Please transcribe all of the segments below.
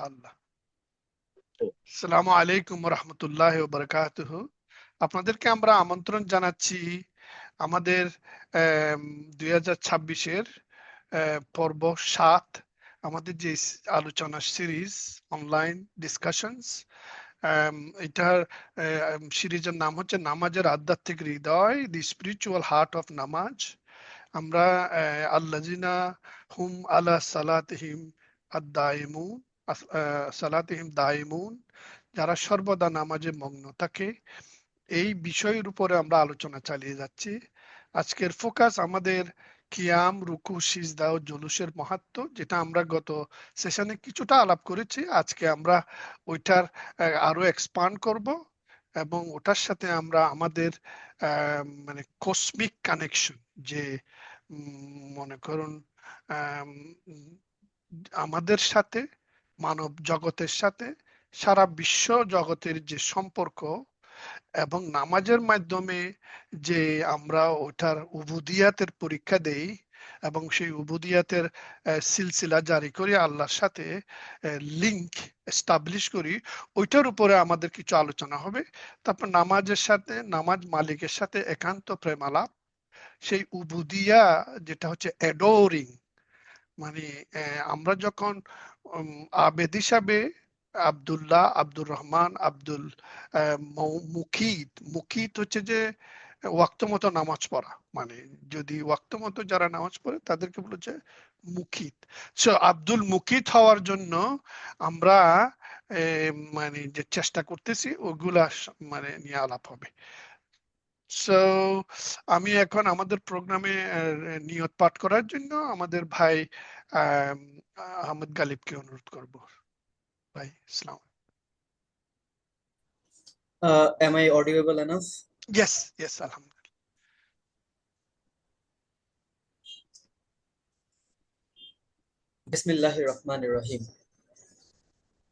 ইনশাআল্লাহ। আসসালামু আলাইকুম রহমতুল্লাহ বারাকাতুহু। আপনাদেরকে আমরা আমন্ত্রণ জানাচ্ছি আমাদের 2026-এর পর্ব 7, আমাদের যে আলোচনা সিরিজ অনলাইন ডিসকাশনস। এটার সিরিজের নাম হচ্ছে নামাজের আধ্যাত্মিক হৃদয়, দি স্পিরিচুয়াল হার্ট অফ নামাজ। আমরা আল্লাযিনা হুম আলা সালাতিহিম আদ-দাইমুন, সালাতিহিম দাইমুন, যারা সর্বদা নামাজে মগ্ন থাকে, এই বিষয়ের উপরে আমরা আলোচনা চালিয়ে যাচ্ছি। আজকের ফোকাস আমাদের কিয়াম, রুকু, সিজদা ও জুলুসের মাহাত্ম্য, যেটা আমরা গত সেশনে কিছুটা আলাপ করেছি। আজকে আমরা ওইটার আরো এক্সপান্ড করব এবং ওটার সাথে আমরা আমাদের মানে কসমিক কানেকশন, যে মনে করুন আমাদের সাথে, মানব জগতের সাথে, সারা বিশ্ব জগতের যে সম্পর্ক, এবং নামাজের মাধ্যমে যে আমরা ওটার উবুদিয়াতের পরীক্ষা দেই এবং সেই উবুদিয়াতের সিলসিলা জারি করি, আল্লাহর সাথে লিংক এস্টাবলিশ করি, ওইটার উপরে আমাদের কিছু আলোচনা হবে। তারপর নামাজের সাথে, নামাজ মালিকের সাথে একান্ত প্রেম আলাপ, সেই উবুদিয়া যেটা হচ্ছে অ্যাডোরিং, মানে আমরা যখন আবেদ হিসাবে আব্দুল্লাহ, আব্দুর রহমান, আব্দুল মুকিত, মুকিত হচ্ছে যে ওয়াক্ত মতো নামাজ পড়া, মানে যদি ওয়াক্ত মতো যারা নামাজ পড়ে তাদেরকে বলেছে মুকিত। সো আব্দুল মুকিত হওয়ার জন্য আমরা মানে যে চেষ্টা করতেছি ওগুলা মানে নিয়ে আলাপ হবে। সো আমি এখন আমাদের প্রোগ্রামে নিয়ত পাঠ করার জন্য আমাদের ভাই আহমদ গালিবকে অনুরোধ করব। ভাই ইসলাম। Am I audible enough? Yes, yes, আলহামদুলিল্লাহ। বিসমিল্লাহির রহমানির রহিম।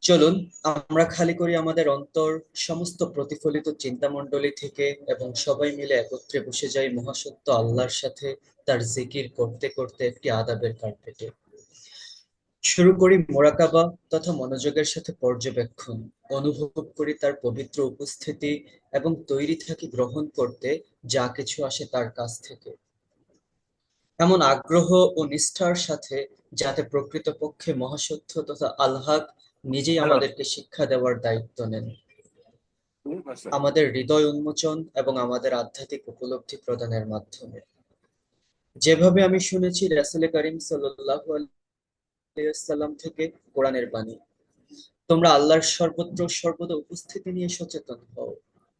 চলুন আমরা খালি করি আমাদের অন্তর সমস্ত প্রতিফলিত চিন্তামণ্ডলী থেকে এবং সবাই মিলে একত্রে বসে যাই মহাসত্য আল্লাহর সাথে তার জিকির করতে করতে একটি আদাবের কার্পেটে। শুরু করি মোরাকাবা তথা মনোযোগের সাথে পর্যবেক্ষণ, অনুভব করি তার পবিত্র উপস্থিতি এবং তৈরি থাকি গ্রহণ করতে যা কিছু আসে তার কাছ থেকে, এমন আগ্রহ ও নিষ্ঠার সাথে যাতে প্রকৃতপক্ষে মহাসত্য তথা আল্লাহ নিজেই আমাদেরকে শিক্ষা দেওয়ার দায়িত্ব নেন, আমাদের হৃদয় উন্মোচন এবং আমাদের আধ্যাত্মিক উপলব্ধি প্রদানের মাধ্যমে। যেভাবে আমি শুনেছি রাসূল করিম সাল্লাল্লাহু আলাইহি ওয়াসাল্লাম থেকে কোরআনের বাণী, তোমরা আল্লাহর সর্বত্র সর্বদা উপস্থিতি নিয়ে সচেতন হও,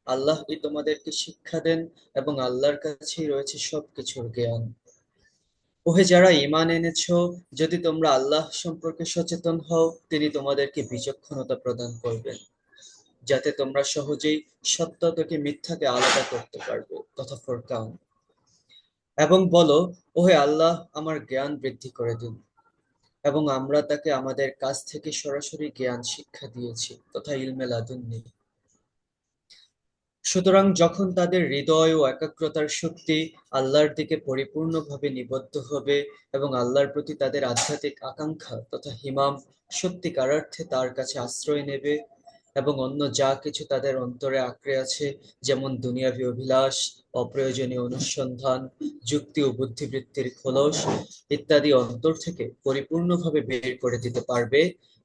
আল্লাহই তোমাদেরকে শিক্ষা দেন এবং আল্লাহর কাছেই রয়েছে সবকিছুর জ্ঞান। ওহে যারা ঈমান এনেছো, যদি তোমরা আল্লাহ সম্পর্কে সচেতন হও, তিনি তোমাদেরকে বিচক্ষণতা প্রদান করবেন, যাতে তোমরা সহজেই সত্য থেকে মিথ্যাকে আলাদা করতে পারবে, তথা ফুরকান। এবং বলো, ওহে আল্লাহ আমার জ্ঞান বৃদ্ধি করে দিন। এবং আমরা তাকে আমাদের কাছ থেকে সরাসরি জ্ঞান শিক্ষা দিয়েছি, তথা ইলমে লাদুন্নি। সুতরাং যখন তাদের হৃদয় ও একাগ্রতার শক্তি আল্লাহর দিকে পরিপূর্ণভাবে নিবদ্ধ হবে এবং আল্লাহর প্রতি তাদের আধ্যাত্মিক আকাঙ্ক্ষা তথা হিমাম সত্যিকার অর্থে তার কাছে আশ্রয় নেবে এবং অন্য যা কিছু তাদের অন্তরে আঁকড়ে আছে, যেমন দুনিয়াবী অভিলাষ, অপ্রয়োজনীয় অনুসন্ধান, যুক্তি ও বুদ্ধিবৃত্তির খোলস ইত্যাদি অন্তর থেকে পরিপূর্ণভাবে বের করে দিতে পারবে,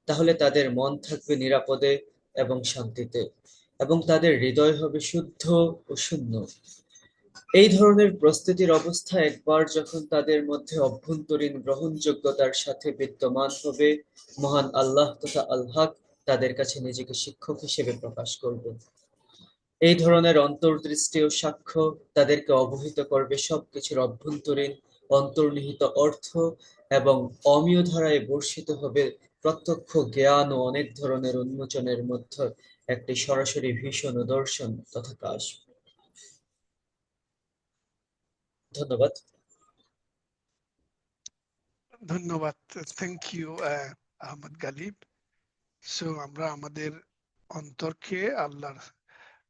তাহলে তাদের মন থাকবে নিরাপদে এবং শান্তিতে এবং তাদের হৃদয় হবে শুদ্ধ ও শূন্য। এই ধরনের প্রস্তুতির অবস্থা একবার যখন তাদের মধ্যে অভ্যন্তরীণ গ্রহণযোগ্যতার সাথে বিদ্যমান হবে, মহান আল্লাহ তথা আল্লাহ তাদের কাছে নিজেকে শিক্ষক হিসেবে প্রকাশ করবেন। এই ধরনের অন্তর্দৃষ্টি ও সাক্ষ্য তাদেরকে অবহিত করবে সবকিছুর অভ্যন্তরীণ অন্তর্নিহিত অর্থ এবং অমীয় ধারায় বর্ষিত হবে প্রত্যক্ষ জ্ঞান ও অনেক ধরনের উন্মোচনের মধ্যে একটি সরাসরি ভীষণ দর্শন তথা কাশ। ধন্যবাদ। ধন্যবাদ, thank you Ahmad Ghalib. So আমরা আমাদের অন্তরকে আল্লাহর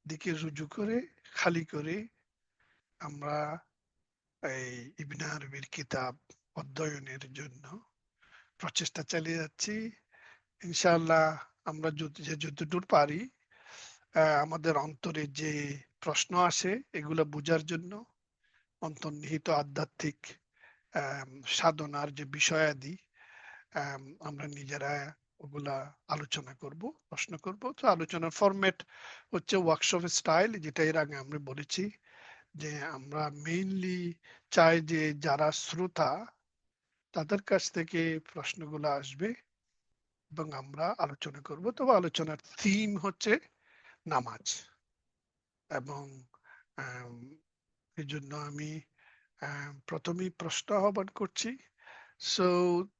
দিকে রুজু করে, খালি করে আমরা এই ইবনে আরবির কিতাব অধ্যয়নের জন্য প্রচেষ্টা চালিয়ে যাচ্ছি। ইনশাআল্লাহ আমরা যতদূর পারি আমাদের অন্তরে যে প্রশ্ন আসে এগুলো বোঝার জন্য অন্তর্নিহিত আধ্যাত্মিক সাধনার যে বিষয়াদি আমরা নিজেরা ওগুলা আলোচনা করব, প্রশ্ন করব। তো আলোচনার ফরম্যাট হচ্ছে ওয়ার্কশপ স্টাইল, যেটা এর আগে আমরা বলেছি যে আমরা মেইনলি চাই যে যারা শ্রোতা তাদের কাছ থেকে প্রশ্নগুলো আসবে এবং আমরা আলোচনা করব। তবে আলোচনার থিম হচ্ছে নামাজ। এবং এই জন্য আমি প্রথমেই প্রশ্ন আহ্বান করছি। সো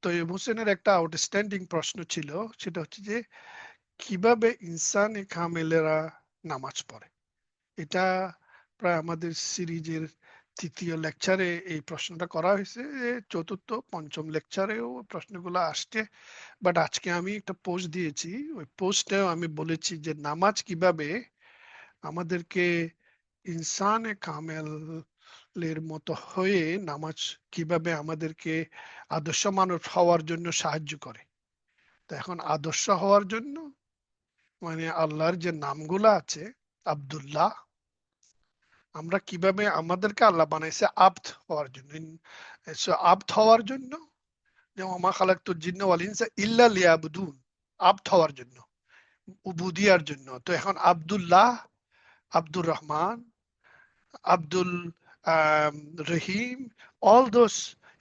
তৈয়ব হোসেনের একটা আউটস্ট্যান্ডিং প্রশ্ন ছিল, সেটা হচ্ছে যে কিভাবে ইনসানে কামেলেরা নামাজ পড়ে। এটা প্রায় আমাদের সিরিজের তৃতীয় লেকচারে এই প্রশ্নটা করা হয়েছে, চতুর্থ পঞ্চম লেকচারেও প্রশ্নগুলো আসছে। বাট আজকে আমি একটা পোস্ট দিয়েছি, ওই পোস্টেও আমি বলেছি যে নামাজ কিভাবে আমাদেরকে ইনসানে কামেলের মতো হয়ে নামাজ কিভাবে আমাদেরকে আদর্শ মানুষ হওয়ার জন্য সাহায্য করে। তো এখন আদর্শ হওয়ার জন্য মানে আল্লাহর যে নামগুলো আছে, আব্দুল্লাহ, আমরা কিভাবে আমাদেরকে আল্লাহ বানাইছে আব্দ হওয়ার জন্য। আব্দ হওয়ার জন্য, যে ওমা খালাকতুল জিন্না ওয়াল ইনসা ইল্লা লিয়াবুদুন, আব্দ হওয়ার জন্য, উবুদিয়ার জন্য। তো এখন আব্দুল্লাহ, আব্দুর রহমান, আব্দুল রহিম, অল দোস।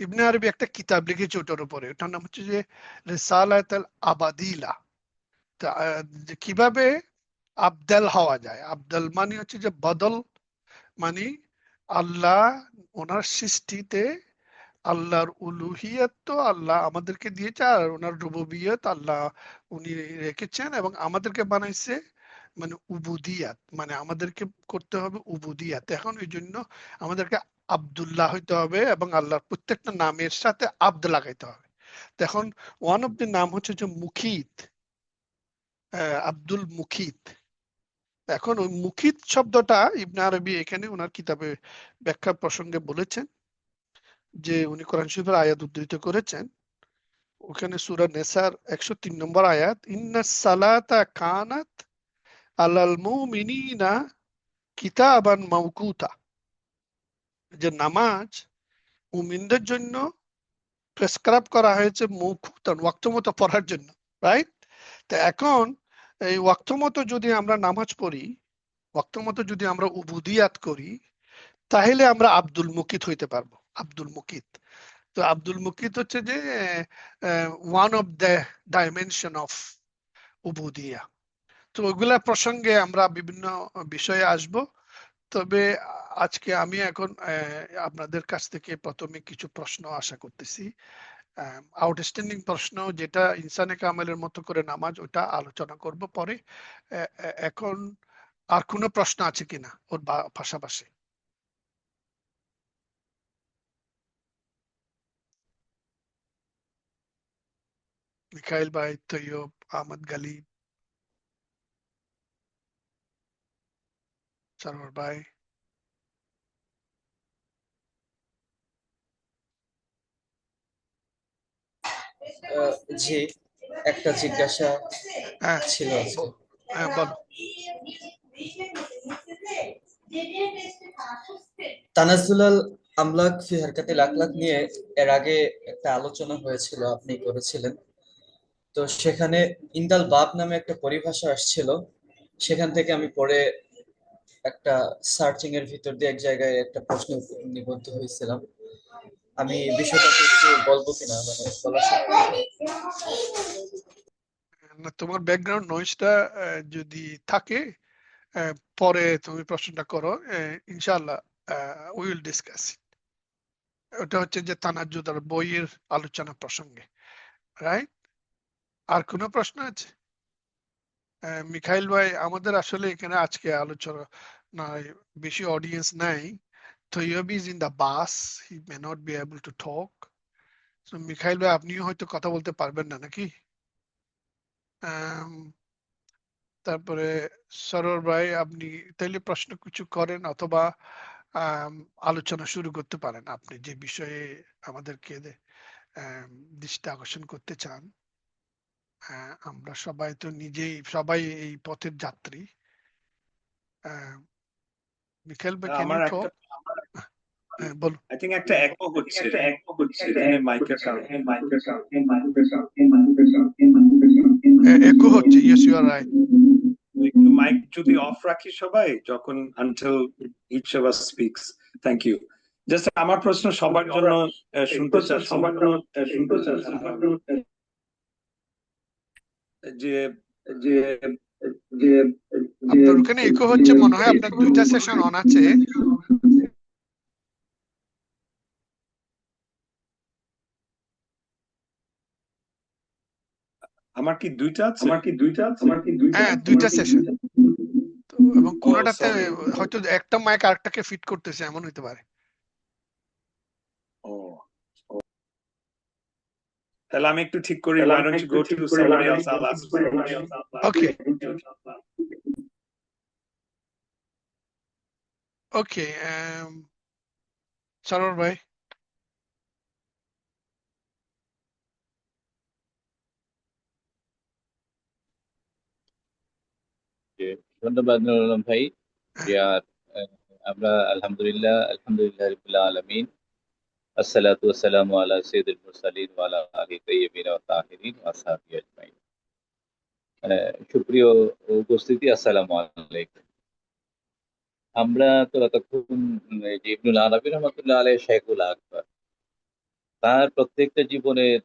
ইবনে আরবি একটা কিতাব লিখেছে ওটার উপরে, ওটার নাম হচ্ছে যে রিসালাত আল আবাদিলা। যে কিভাবে আবদাল হওয়া যায়। আবদাল মানে হচ্ছে যে বদল, মানে আল্লাহ ওনার সৃষ্টিতে আল্লাহর উলুহিয়ত তো আল্লাহ আমাদেরকে দিয়েছে, আর ওনার রুবুবিয়ত আল্লাহ উনি রেখেছেন এবং আমাদেরকে বানাইছে মানে উবুদিয়াত, মানে আমাদেরকে করতে হবে উবুদিয়াত। এখন এই জন্য আমাদেরকে আব্দুল্লাহ হইতে হবে এবং আল্লাহর প্রত্যেকটা নামের সাথে আব্দ লাগাইতে হবে। এখন ওয়ান অফ দি নাম হচ্ছে যে মুকিত, আব্দুল মুকিত। এখন ওই মুকিত শব্দটা ইবনে আরবি এখানে ওনার কিতাবে ব্যাখ্যা প্রসঙ্গে বলেছেন যে উনি কোরআন শরীফের আয়াত উদ্ধৃত করেছেন। ওখানে সূরা নেসার 103 নম্বর আয়াত, ইন্নাস সালাতা কানাত আলাল মুমিনিনা কিতাবান মাওকুতা, যে নামাজ মুমিনদের জন্য প্রেসক্রাইব করা হয়েছে মওকুতান, ওয়াক্ত মতো পড়ার জন্য, রাইট? তো এখন এই ওয়াক্ত মতো যদি আমরা নামাজ পড়ি, ওয়াক্ত মতো যদি আমরা উবুদিয়াত করি, তাহলে আমরা আব্দুল মুকিত হইতে পারবো। আব্দুল মুকিত, তো আব্দুল মুকিত হচ্ছে যে one of the dimension of উবুদিয়া। তো ওইগুলা প্রসঙ্গে আমরা বিভিন্ন বিষয়ে আসব। তবে আজকে আমি এখন আপনাদের কাছ থেকে প্রথমে কিছু প্রশ্ন আশা করতেছি, আউটস্ট্যান্ডিং প্রশ্ন, যেটা ইনসানে কামেলের মতো করে নামাজ, ওটা আলোচনা করব পরে। এখন আর কোনো প্রশ্ন আছে কিনা ওর পাশাপাশি? মিখাইল ভাই, তৈয়ব, আহমদ গালিব, সরোয়ার ভাই। জি, একটা জিজ্ঞাসা হ্যাঁ, ছিল আজকে। হ্যাঁ বলো। তানাজ্জুলাল আমলাক ফি হারকাতিল আকলাক নিয়ে এর আগে একটা আলোচনা হয়েছিল, আপনি করেছিলেন। তো সেখানে ইন্দাল বাব নামে একটা পরিভাষা আসছিল, সেখান থেকে আমি পরে একটা সার্চিং এর ভিতর দিয়ে এক জায়গায় একটা প্রশ্ন নিবদ্ধ হয়েছিলাম। আমি বিষয়টাকে একটু বলবো কিনা, মানে বলার সময় না, তোমার ব্যাকগ্রাউন্ড নয়েজটা যদি থাকে পরে তুমি প্রশ্নটা করো, ইনশাআল্লাহ উইল ডিসকাস। ওটা হচ্ছে যে তানাজ্জুদ আর বইয়ের আলোচনা প্রসঙ্গে, রাইট? আর কোনো প্রশ্ন আছে? মিখাইল ভাই, আমাদের আসলে এখানে আজকে আলোচনা নয়, বেশি অডিয়েন্স নাই। Tayyab is in the bus, he may not be able to talk. So Mikhail ভাই, আপনিও হয়তো কথা বলতে পারবেন না নাকি? আম, তারপরে সরোর ভাই, আপনি তাইলে প্রশ্ন কিছু করেন অথবা আম, আলোচনা শুরু করতে পারেন, আপনি যে বিষয়ে আমাদেরকে দৃষ্টি আকর্ষণ করতে চান। আমরা সবাই তো সবাই এই পথের যাত্রী। মিখাইল ভাই, ক্যান আমার ইউ একটা টক? বলুন। আই থিঙ্ক একটা একো হচ্ছে এখানে মাইকের কারণে। একো হচ্ছে, ইয়েস ইউ আর রাইট। একটু মাইক যদি অফ রাখি সবাই যখন until each of us speaks. Thank you. Just আমার প্রশ্ন সবার জন্য শুনতে চাচ্ছি যে যে যে আপনার ওখানে একো হচ্ছে মনে হয়, আপনার 2টা সেশন অন আছে। আমার কি দুইটা আছে? হ্যাঁ, 2টা সেশন। এবং ও কোনটাতে সরি। হয়তো একটা মাইক আরেকটাকে ফিট করতেছে, এমন হইতে পারে। ও তাহলে আমি একটু ঠিক করি. Why don't you go to somebody else? I'll ask my question. ওকে, ওকে। সরোর ভাই। যে ধন্যবাদ নুরুল আলম ভাই। হ্যাঁ, যে আহ, আমরা আলহামদুলিল্লাহ আলহামদুলিল্লাহ রাব্বিল আলামিন, আসসালাতু ওয়াসসালামু আলা সাইয়্যিদিল মুরসালিন ওয়া আলা আলিহি তাইয়্যিবিন ওয়া তাহিরিন ওয়া আসহাবিহি আজমাইন। সুপ্রিয় উপস্থিতি, আসসালামু আলাইকুম। আমরা তো এতক্ষণ যে ইবনুল আরাবী রহমাতুল্লাহ আলাইহি শাইখুল আকবার, তার প্রত্যেকটা জীবনের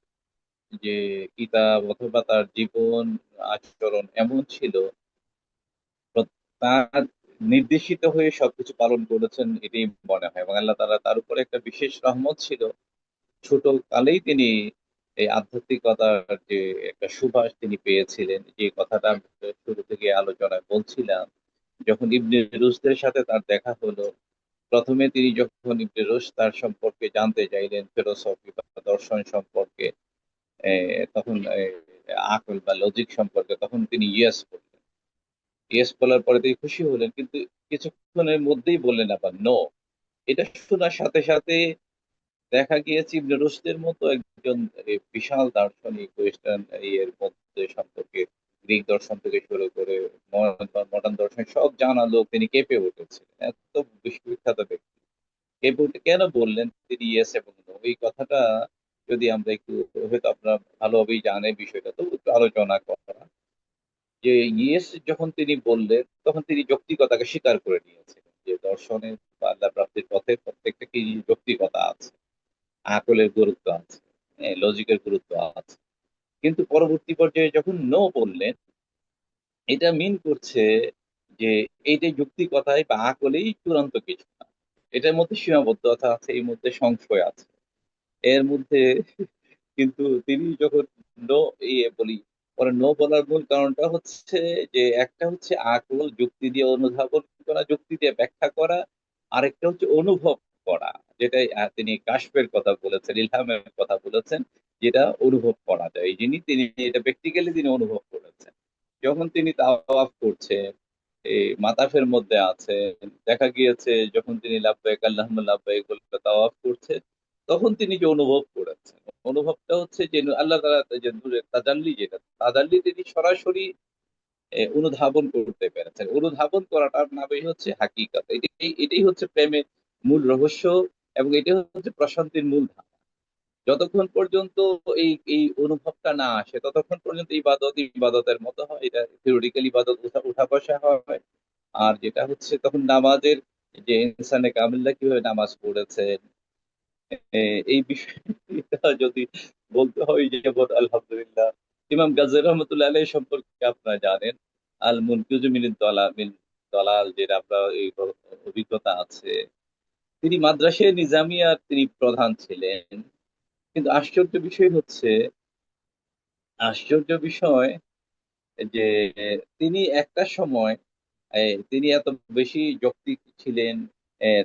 যে কিতাব অথবা তার জীবন আচরণ এমন ছিল, তার নির্দেশিত হয়ে সবকিছু পালন করেছেন, এটাই মনে হয়। এবং আল্লাহ তাআলা তার উপর একটা বিশেষ রহমত ছিল। ছোট কালেই তিনি এই আধ্যাত্মিকতার যে একটা সুবাস তিনি পেয়েছিলেন, যে কথাটা আমি শুরু থেকে আলোচনায় বলছিলাম। যখন ইবনে রুশদের সাথে তার দেখা হলো, প্রথমে তিনি যখন ইবনে রুশ তার সম্পর্কে জানতে চাইলেন, ফিলোসফি বা দর্শন সম্পর্কে, তখন আকল বা লজিক সম্পর্কে, তখন তিনি ইয়েস বললেন। ইয়েস বলার পরে তিনি খুশি হলেন, কিন্তু কিছুক্ষণের মধ্যেই বললেন আবার নো। এটা শোনার সাথে সাথে দেখা গিয়েছে ইবনে রুশদের মতো একজন বিশাল দার্শনিক ওয়েস্টার্ন এর মধ্যে সম্পর্কে, গ্রিক দর্শন থেকে শুরু করে মডার্ন দর্শন সব জানা লোক, তিনি কেঁপে উঠেছিলেন। এত বিশ্ববিখ্যাত ব্যক্তি কেঁপে উঠে কেন বললেন তিনি ইয়েস এবং নো, এই কথাটা যদি আমরা একটু, হয়তো আপনারা ভালোভাবেই জানেন বিষয়টা, তো একটু আলোচনা করা। যে ইয়েস যখন তিনি বললেন, তখন তিনি যৌক্তিকতাকে স্বীকার করে নিয়েছিলেন, যে দর্শনের বা আল্লাহ প্রাপ্তির পথে প্রত্যেকটা কি যৌক্তিকতা আছে, আকলের গুরুত্ব আছে, লজিকের গুরুত্ব আছে। কিন্তু পরবর্তী পর্যায়ে যখন নো বললেন, এটা মিন করছে যে এইটাই যৌক্তিকতায় বা আকলেই চূড়ান্ত কিছু না, এটার মধ্যে সীমাবদ্ধতা আছে, এর মধ্যে সংশয় আছে, এর মধ্যে। কিন্তু তিনি যখন নো বলি, পরে নো বলার মূল কারণটা হচ্ছে যে একটা হচ্ছে আকল, যুক্তি দিয়ে অনুধাবন করা, যুক্তি দিয়ে ব্যাখ্যা করা। আরেকটা হচ্ছে অনুভব করা, যেটা তিনি কাশফের কথা বলেছেন, ইলহামের কথা বলেছেন, যেটা অনুভব করা যায়। এই যিনি, তিনি এটা প্র্যাকটিক্যালি তিনি অনুভব করেছেন। যখন তিনি তাওয়াফ করছেন, এই মাতাফের মধ্যে আছেন, দেখা গিয়েছে যখন তিনি লাব্বাইক আল্লাহুম্মা লাব্বাইক বলে তাওয়াফ করছেন, তখন তিনি যে অনুভব করেছেন, অনুভবটা হচ্ছে যে আল্লাহ তাআলা যে নূরের তাজাল্লি, যেটা তাজাল্লি তিনি সরাসরি অনুধাবন করতে পেরেছেন। অনুধাবন করাটার নামই হচ্ছে হাকিকত। এটাই হচ্ছে প্রেমের মূল রহস্য, এবং এটাই হচ্ছে প্রশান্তির মূল ধারা। যতক্ষণ পর্যন্ত এই এই অনুভবটা না আসে, ততক্ষণ পর্যন্ত ইবাদতের মতো হয়, এটা থিওরিটিক্যাল ইবাদত, উঠা বসা হয়। আর যেটা হচ্ছে তখন নামাজের, যে ইনসানে কামিল্লা কিভাবে নামাজ পড়েছেন, এই বিষয়টা যদি বলতে হয়, যেমন আলহামদুলিল্লাহ ইমাম গাজ্জালী রহমতুল্লাহ আলাইহি সম্পর্কে আপনারা জানেন, আল মুনকিযু মিন দলাল, যেটা আমরা এই অভিজ্ঞতা আছে। তিনি মাদ্রাসায়ে নিজামিয়ার তিনি প্রধান ছিলেন। কিন্তু আশ্চর্য বিষয় যে তিনি একটা সময়, তিনি এত বেশি যৌক্তিক ছিলেন,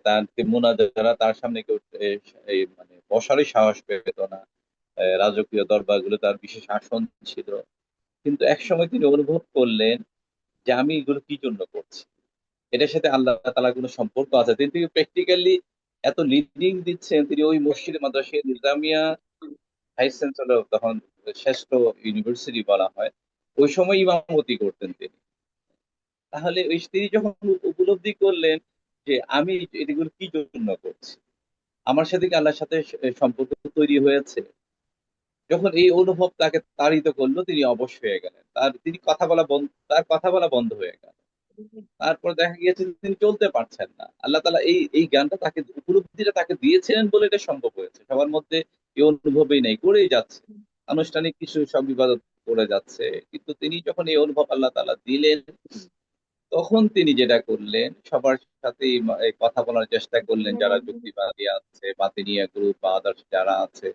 তার মুনাজারা, তার সামনে কেউ মানে বসারই সাহস পেত না। রাজকীয় দরবারগুলো তার বিশেষ আসন ছিল। কিন্তু একসময় তিনি অনুভব করলেন যে আমি এগুলো কি জন্য করছি, এটার সাথে আল্লাহ তাআলার কোনো সম্পর্ক আছে। তিনি প্র্যাকটিক্যালি এত লিডিং দিচ্ছেন, তিনি ওই মসজিদে মাদ্রাসায়ে নিজামিয়া ভাইস চ্যান্সেলর তখন শ্রেষ্ঠ ইউনিভার্সিটি বলা হয়, ওই সময় ইমামতি করতেন তিনি। তাহলে ওই তিনি যখন উপলব্ধি করলেন যে আমি এগুলো কি জন্য করছি, আমার সাথে কি আল্লাহর সাথে সম্পর্ক তৈরি হয়েছে, যখন এই অনুভব তাকে তাড়িত করলো, তিনি অবশ হয়ে গেলেন, তিনি কথা বলা বন্ধ, তার কথা বলা বন্ধ হয়ে গেল। তারপর দেখা গিয়েছে যে তিনি চলতে পারছেন না। আল্লাহ তাআলা এই জ্ঞানটা তাকে, উপলব্ধিটা তাকে দিয়েছিলেন বলে এটা সম্ভব হয়েছে। সবার মধ্যে এই অনুভবই নেই, করেই যাচ্ছে, আনুষ্ঠানিক কিছু সব ইবাদত করে যাচ্ছে, কিন্তু তিনি যখন এই অনুভব আল্লাহ তাআলা দিলেন, তখন তিনি যেটা করলেন, সবার সাথেই এই কথা বলার চেষ্টা করলেন, যারা যুক্তিবাদী আছে, বাতিনিয়া গ্রুপ বা আদার্স যারা আছে।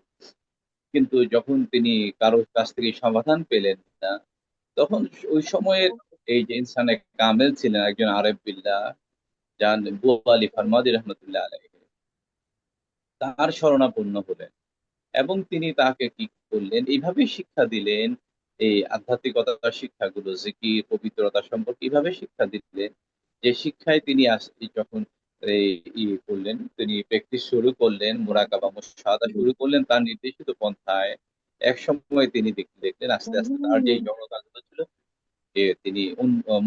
কিন্তু যখন তিনি কারোর কাছ থেকে সমাধান পেলেন না, তখন ওই সময়ের এই যে ইনসানে কামেল ছিলেন একজন আরেফ বিল্লাহ, যান বু আলী ফারমাদি রহমতুল্লাহ আলাইহি, তার শরণাপন্ন হলেন এবং তিনি তাকে কি করলেন, এইভাবে শিক্ষা দিলেন, এই আধ্যাত্মিকতার শিক্ষাগুলো, জিকির, পবিত্রতা সম্পর্কে এইভাবে শিক্ষা দিলেন, যে শিক্ষায় তিনি যখন এই করলেন, তিনি প্র্যাকটিস শুরু করলেন, মুরাকাবা মুশাহাদা শুরু করলেন তার নির্দেশিত পন্থায়। এক সময় তিনি দেখলেন আস্তে আস্তে তার যে জড়তাগুলো ছিল, যে তিনি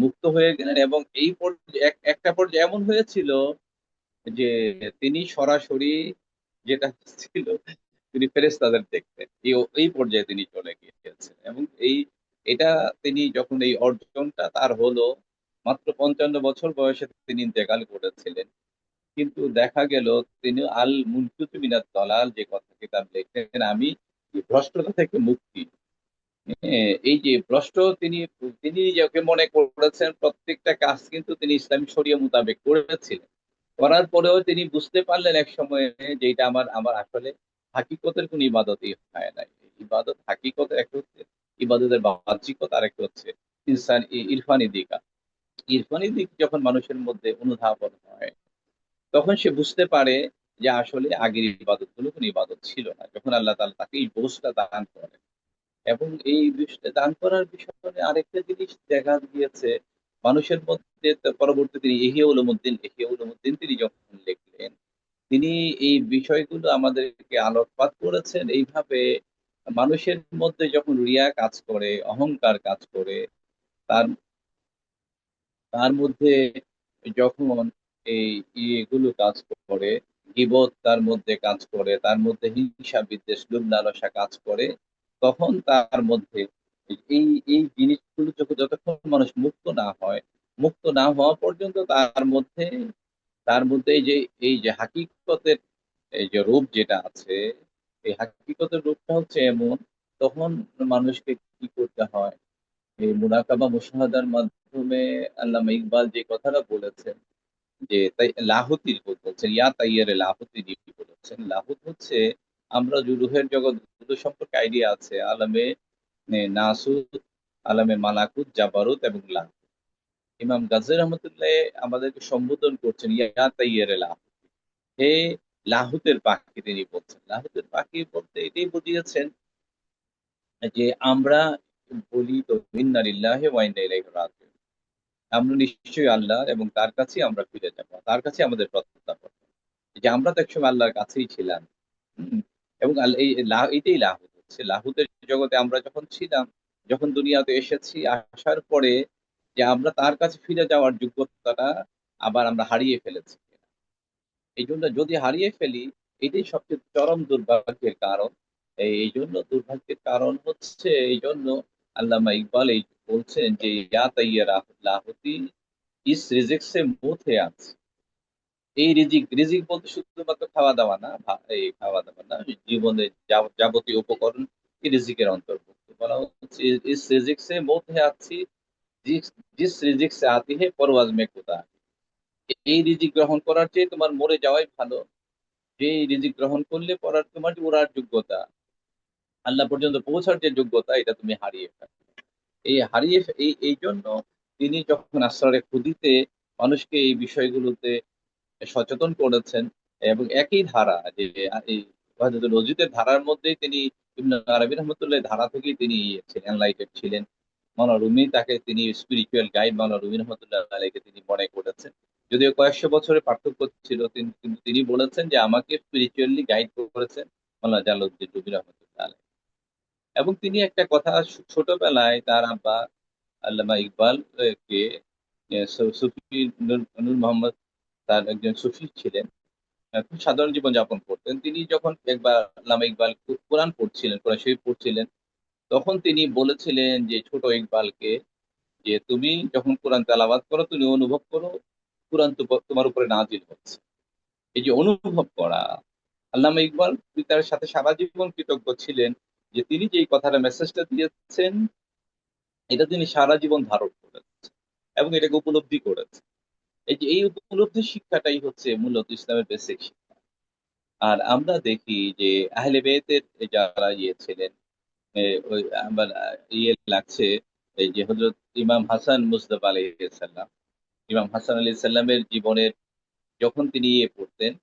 মুক্ত হয়ে গেলেন, এবং এই পর্যায়ে একটা পর্যায়ে এমন হয়েছিল যে তিনি সরাসরি যেটা ছিল, তিনি ফেরেশতাদের দেখতেন। এই পর্যায়ে তিনি চলে গিয়েছেন, এবং এটা তিনি যখন এই অর্জনটা তার হলো, মাত্র ৫৫ বছর বয়সে তিনি ইন্তেকাল করেছিলেন। কিন্তু দেখা গেল তিনি আল মুনকিতু মিনাদ দালাল যে কথা কিতাব লিখতেন, আমি এই ভ্রষ্টতা থেকে মুক্তি। এই যে ভ্রষ্ট, তিনি তিনি যাকে মনে করেছেন প্রত্যেকটা কাজ কিন্তু তিনি ইসলামী শরিয়া মোতাবেক করেছিলেন। করার পরেও তিনি বুঝতে পারলেন এক সময়ে যে এটা আমার আমার আসলে হাকিকতের কোন ইবাদতই হয় নাই। ইবাদত হাকিকতের একটা হচ্ছে ইবাদতের বাহ্যিকতা, আর একটা হচ্ছে ইনসান ইরফানি দিক। ইরফানি দিক যখন মানুষের মধ্যে অনুধাবন হয়, তখন সে বুঝতে পারে যে আসলে আগের ইবাদত গুলো কোন ইবাদত ছিল না, যখন আল্লাহ তাআলা তাকে এই বোঝটা দান করেন। এবং এই বিষয়টা দান করার বিষয়ে আরেকটা জিনিস দেখা গিয়েছে মানুষের মধ্যে, পরবর্তী তিনি ইহিয়া উলুমুদ্দিন তিনি যখন লিখলেন, তিনি এই বিষয়গুলো আমাদেরকে আলোকপাত করেছেন এইভাবে, মানুষের মধ্যে যখন রিয়া কাজ করে, অহংকার কাজ করে, তার তার মধ্যে যখন এই এগুলো কাজ করে, গীবত তার মধ্যে কাজ করে, তার মধ্যে হিংসা বিদ্বেষ লোভ লালসা কাজ করে, তখন তার মধ্যে এই এই জিনিসগুলো যতক্ষণ মানুষ মুক্ত না হয়, মুক্ত না হওয়া পর্যন্ত তার মধ্যে এই যে হাকিকতের এই যে রূপ যেটা আছে, এই হাকিকতের রূপটা হচ্ছে এমন, তখন মানুষকে কি করতে হয়, এই মুরাকাবা মুশাহাদার মাধ্যমে আল্লামা ইকবাল যে কথাটা বলেছেন, যে তাই লাহুতির বলছেন, ইয়া তাইয়ারে লাহুতি বলেছেন। লাহুত হচ্ছে, আমরা যে রুহের জগৎ গুলো সম্পর্কে আইডিয়া আছে, আলমে নাসুত, আলমে মালাকুত, জাবারুত এবং লাহুত। ইমাম গাজী রহমতুল্লাহ আমাদেরকে সম্বোধন করছেন ইয়া তাইয়ারে লাহুত, হে লাহুতের পাখি। তিনি বলছেন লাহুতের পাখি বলতে এটাই বুঝিয়েছেন যে আমরা বলি তো ইন্না লিল্লাহি ওয়া ইন্না ইলাইহি রাজিউন, আমরা নিশ্চয়ই আল্লাহর এবং তার কাছেই আমরা ফিরে যাব, তার কাছে আমাদের প্রত্যাবর্তন। যে আমরা তো একসময় আল্লাহর কাছেই ছিলাম। হুম, এবং এটাই লাহুত হচ্ছে, লাহুতের জগতে আমরা যখন ছিলাম, যখন দুনিয়াতে এসেছি, আসার পরে যে আমরা তার কাছে ফিরে যাওয়ার যোগ্যতাটা আবার আমরা হারিয়ে ফেলেছি। এই জন্য যদি হারিয়ে ফেলি, এটাই সবচেয়ে চরম দুর্ভাগ্যের কারণ। এই জন্য দুর্ভাগ্যের কারণ হচ্ছে, এই জন্য আল্লামা ইকবাল এই বলছেন যে ইয়া তাইয়ারা লাহুতি ইস রিজিক সে মুহ হে আছে। এই রিজিক, রিজিক বলতে শুধুমাত্র খাওয়া দাওয়া না, এই খাওয়া দাওয়া না, জীবনের যাবতীয় উপকরণ এই রিজিকের অন্তর্ভুক্ত। বলা হচ্ছে ইস রিজিক সে মুহ হে আছি, জিস জিস রিজিক সে আতি হে পরওয়াজ মে খুদা। এই রিজিক গ্রহণ করার চেয়ে তোমার মরে যাওয়াই ভালো। যে রিজিক গ্রহণ করলে পড়ার তোমার যে ওড়ার যোগ্যতা, আল্লাহ পর্যন্ত পৌঁছার যে যোগ্যতা, এটা তুমি হারিয়ে ফেলো। এই জন্য তিনি যখন আসরারে খুদিতে মানুষকে এই বিষয়গুলোতে সচেতন করেছেন, এবং একই ধারা যে এই ওয়াহিদুল ওজীদের ধারার মধ্যেই তিনি ইবনে আরবি রহমতুল্লাহ ধারা থেকেই তিনি এনলাইটেড ছিলেন। মাওলানা রুমি তাকে তিনি স্পিরিচুয়াল গাইড, মাওলানা রুমি রহমতুল্লাহ আলাইকে তিনি মনে করেছেন। যদিও কয়েকশো বছরের পার্থক্য ছিল, কিন্তু তিনি বলেছেন যে আমাকে স্পিরিচুয়ালি গাইড করেছেন মাওলানা জালালউদ্দিন রুমি রহমতুল্লাহ আলাইহি। এবং তিনি একটা কথা ছোটবেলায় তার আব্বা আল্লামা ইকবাল কে সুফি নূর মোহাম্মদ তার একজন সুফি ছিলেন, খুব সাধারণ জীবনযাপন করতেন। তিনি যখন একবার আল্লামা ইকবাল কোরআন পড়ছিলেন, কোরআন শরীফ পড়ছিলেন, তখন তিনি বলেছিলেন যে ছোট ইকবালকে যে তুমি যখন কোরআন তেলাওয়াত করো তুমি অনুভব করো কোরআন তো তোমার উপরে নাজিল হচ্ছে। এই যে অনুভব করা, আল্লামা ইকবাল তার সাথে সারা জীবন কৃতজ্ঞ ছিলেন যে তিনি যে এই কথাটা মেসেজটা দিয়েছেন এটা তিনি সারা জীবন ধারণ করেছেন এবং এটাকে উপলব্ধি করেছেন। এই যে এই উপলব্ধির শিক্ষাটাই হচ্ছে মূলত ইসলামের বেসিক শিক্ষা। আর আমরা দেখি যে আহলে বেতের যারা ছিলেন, ওই আমার লাগছে এই যে হযরত ইমাম হাসান মুজতবা আলাইহিস সালাম, ইমাম হাসান আলাইহিস সালামের জীবনের যখন তিনি পড়তেন,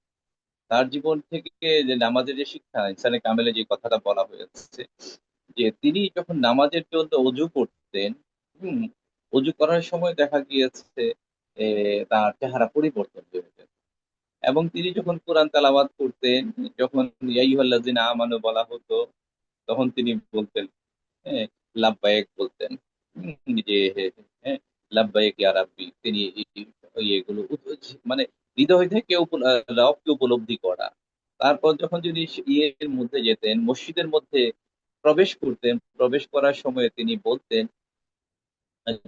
তার জীবন থেকে যে নামাজের যে শিক্ষা ইনসানে কামেলে যে কথাটা বলা হয়েছে যে তিনি যখন নামাজের জন্য অজু করতেন, হুম, অজু করার সময় দেখা গিয়েছে তার চেহারা পরিবর্তন হয়ে যেত। এবং তিনি যখন কোরআন তেলাওয়াত করতেন, যখন ইয়া আইয়ুহাল্লাযিনা আমানু বলা হতো, তখন তিনি বলতেন, হ্যাঁ, লাব্বাইক বলতেন, যে হ্যাঁ, লাব্বাইক ইয়া রাব্বি। তিনি এগুলো মানে হৃদয় থেকে রবকে উপলব্ধি করা। তারপর যখন তিনি ইয়ের মধ্যে যেতেন, মসজিদের মধ্যে প্রবেশ করতেন, প্রবেশ করার সময় তিনি বলতেন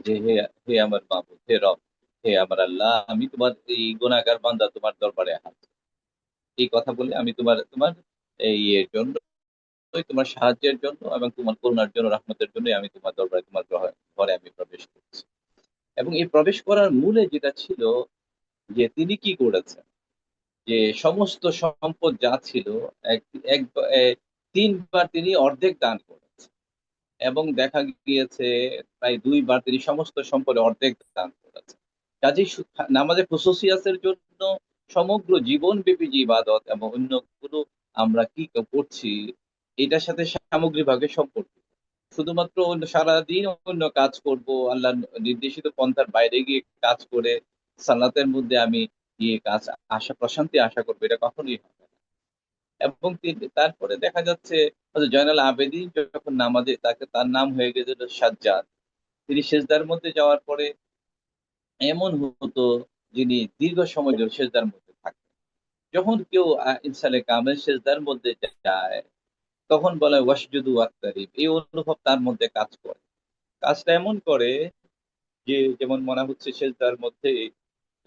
যে হে হে আমার মাবুদ, হে রব, হে আমার আল্লাহ, আমি তোমার এই গুনাহগার বান্দা তোমার দরবারে হাজির। এই কথা বলে আমি তোমার তোমার এই এর জন্য, তোমার সাহায্যের জন্য এবং তোমার করুণার জন্য, রহমতের জন্য আমি তোমার দরবারে তোমার ঘরে আমি প্রবেশ করছি। এবং এই প্রবেশ করার মূলে যেটা ছিল যে তিনি কি করেছেন, যে সমস্ত সম্পদ যা ছিল এক এক এ ৩ বার তিনি অর্ধেক দান করেছেন এবং দেখা গিয়েছে প্রায় ২ বার তিনি সমস্ত সম্পদের অর্ধেক দান করেছেন। কাজেই নামাজের খুশুসিয়াতের জন্য সমগ্র জীবনব্যাপী যে ইবাদত এবং অন্যগুলো আমরা কি করছি এটার সাথে সামগ্রিকভাবে সম্পর্কিত। শুধুমাত্র সারাদিন অন্য কাজ করব, আল্লাহ নির্দেশিত পন্থার বাইরে গিয়ে কাজ করে সালাতের মধ্যে আমি কাজ প্রশান্তি আশা করবো, এটা কখনোই হবে না। এবং তারপরে দেখা যাচ্ছে জয়নাল আবেদীন যখন নামাজে তার নাম হয়ে গেছিল সাজ্জাদ, তিনি সেজদার মধ্যে যাওয়ার পরে এমন হতো যিনি দীর্ঘ সময় ধরে সেজদার মধ্যে থাকতেন। যখন কেউ ইনসানে কামেল সেজদার মধ্যে যায় তখন বলে ওয়াসজুদু ওয়াক্তারিব, এই অনুভব তার মধ্যে কাজ করে। কাজটা এমন করে যে যেমন মনে হচ্ছে সেজদার মধ্যে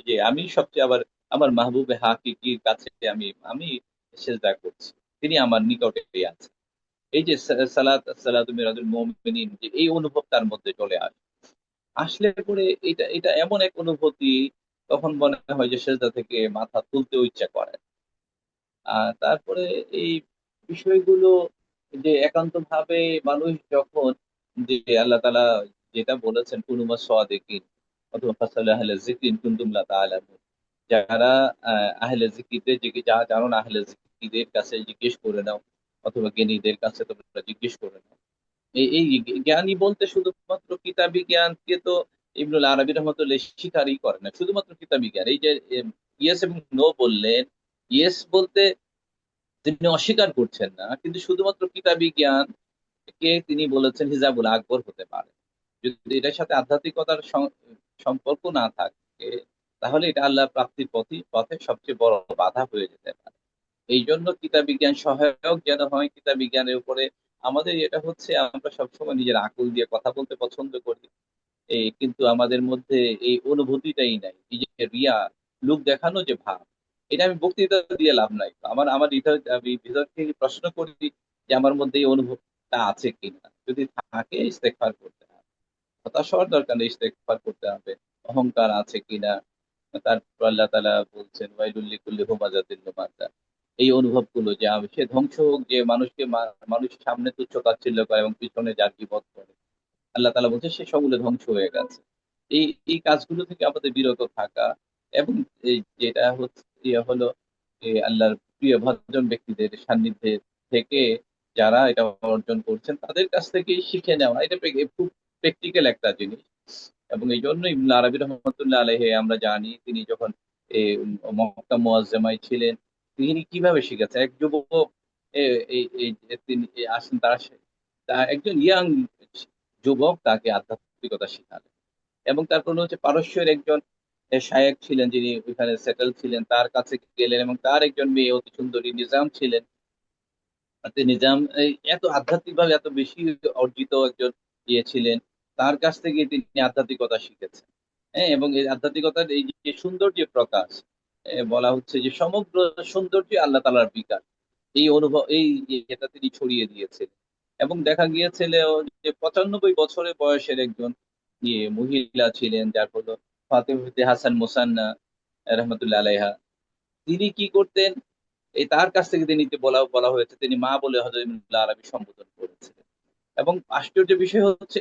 যে আমি সবচেয়ে আবার আমার মাহবুবে হাকিকির কাছে আমি আমি সেজদা করছি, তিনি আমার নিকটেই আছেন। এই যে সালাতু মিরাজুল মুমিনিন, যে এই অনুভব তার মধ্যে চলে আসে। আসলে পরে এটা এটা এমন এক অনুভূতি, তখন মনে হয় যে সেজদা থেকে মাথা তুলতেও ইচ্ছা করে। তারপরে এই বিষয়গুলো যে একান্তভাবে মানুষ যখন যে আল্লাহ তাআলা যেটা বলেছেন কুনু মাস-সাদিকিন অথবা ফাসালু আহলা যিকরি ইন কুনতুম লা তা'লামুন, যারা আহলে যিকিরদের যা জানো না আহলে যিকিরদের কাছে জিজ্ঞেস করে নাও অথবা জ্ঞানীদের কাছে তোমরা জিজ্ঞেস করে নাও। এই জ্ঞানী বলতে শুধুমাত্র কিতাবী জ্ঞানকে তো ইবনুল আরবী রহমাতুল্লাহ স্বীকারই করে না, শুধুমাত্র কিতাবী জ্ঞান। এই যে ইয়েস এবং নো বললেন, ইয়েস বলতে তিনি অস্বীকার করছেন না, কিন্তু শুধুমাত্র কিতাবী জ্ঞান কে তিনি বলেছেন হিজাবুল আকবর হতে পারে। যদি এটার সাথে আধ্যাত্মিকতার সম্পর্ক না থাকে তাহলে এটা আল্লাহ প্রাপ্তির পথে সবচেয়ে বড় বাধা হয়ে যেতে পারে। এই জন্য কিতাব বিজ্ঞান সহায়ক যেন হয়, কিতাব বিজ্ঞানের উপরে আমাদের এটা হচ্ছে আমরা সবসময় নিজের আকল দিয়ে কথা বলতে পছন্দ করি, কিন্তু আমাদের মধ্যে এই অনুভূতিটাই নাই। এই যে রিয়া, লোক দেখানো যে ভাব, এটা আমি বক্তৃতা দিয়ে লাভ নাই। আমার আমার আমি ভিতর থেকে প্রশ্ন করি যে আমার মধ্যে এই অনুভবটা আছে কিনা। যদি থাকে ইস্তেগফার করতে হবে, হতাশ হওয়ার দরকার নেই, ইস্তেগফার করতে হবে। অহংকার আছে কিনা, তারপর আল্লাহ তাআলা বলছেন ওয়াইলুল লিকুল্লি হুমাযাতিন লুমাযা, এই অনুভবগুলো যে সে ধ্বংস হোক যে মানুষকে মানুষের সামনে তুচ্ছ তাচ্ছিল্য করে এবং পিছনে যার গীবত করে, আল্লাহ তাআলা বলছে সে সবগুলো ধ্বংস হয়ে গেছে। এই এই কাজগুলো থেকে আমাদের বিরত থাকা এবং এই যেটা হচ্ছে হলো আল্লাহর প্রিয় ভজন ব্যক্তিদের সান্নিধ্যে থেকে যারা এটা অর্জন করছেন তাদের কাছ থেকেই শিখে নেওয়া, এটা খুব প্র্যাকটিক্যাল একটা জিনিস। এবং এই জন্য ইবনে আরবী রহমতুল্লাহ আলাইহি আমরা জানি তিনি যখন মক্কা মুআজ্জামায় ছিলেন তিনি কিভাবে শিখেছেন। এক যুবক এই এই যে তিনি আসেন, তার তা একজন ইয়াং যুবক তাকে আধ্যাত্মিকতা শিখালেন। এবং তারপর হচ্ছে পারস্যের একজন শায়েখ ছিলেন, যিনি ওইখানে সেটেল ছিলেন, তার কাছে গেলেন এবং তার একজন মেয়ে অতি সুন্দরী নিজাম ছিলেন। আর তিনি নিজাম এত আধ্যাত্মিকভাবে এত বেশি অর্জিত একজন ইয়ে ছিলেন, তার কাছ থেকে তিনি আধ্যাত্মিকতা শিখেছেন। হ্যাঁ, এবং এই আধ্যাত্মিকতার এই যে সৌন্দর্য প্রকাশ, বলা হচ্ছে যে সমগ্র সৌন্দর্য আল্লাহ তাআলার বিকাশ, এই অনুভব এই এটা তিনি ছড়িয়ে দিয়েছিলেন। এবং দেখা গিয়েছিল যে 95 বছরের বয়সের একজন মহিলা ছিলেন, যার হলো ফাতেমা বিনতে হাসান মুসান্না রহমতুল্লাহ আলাইহা। তিনি কি করতেন, এই তার কাছ থেকে তিনি বলা বলা হয়েছে তিনি মা বলে হযরত ইবনুল আরবি সম্বোধন করেছিলেন। এবং আশ্চর্য বিষয় হচ্ছে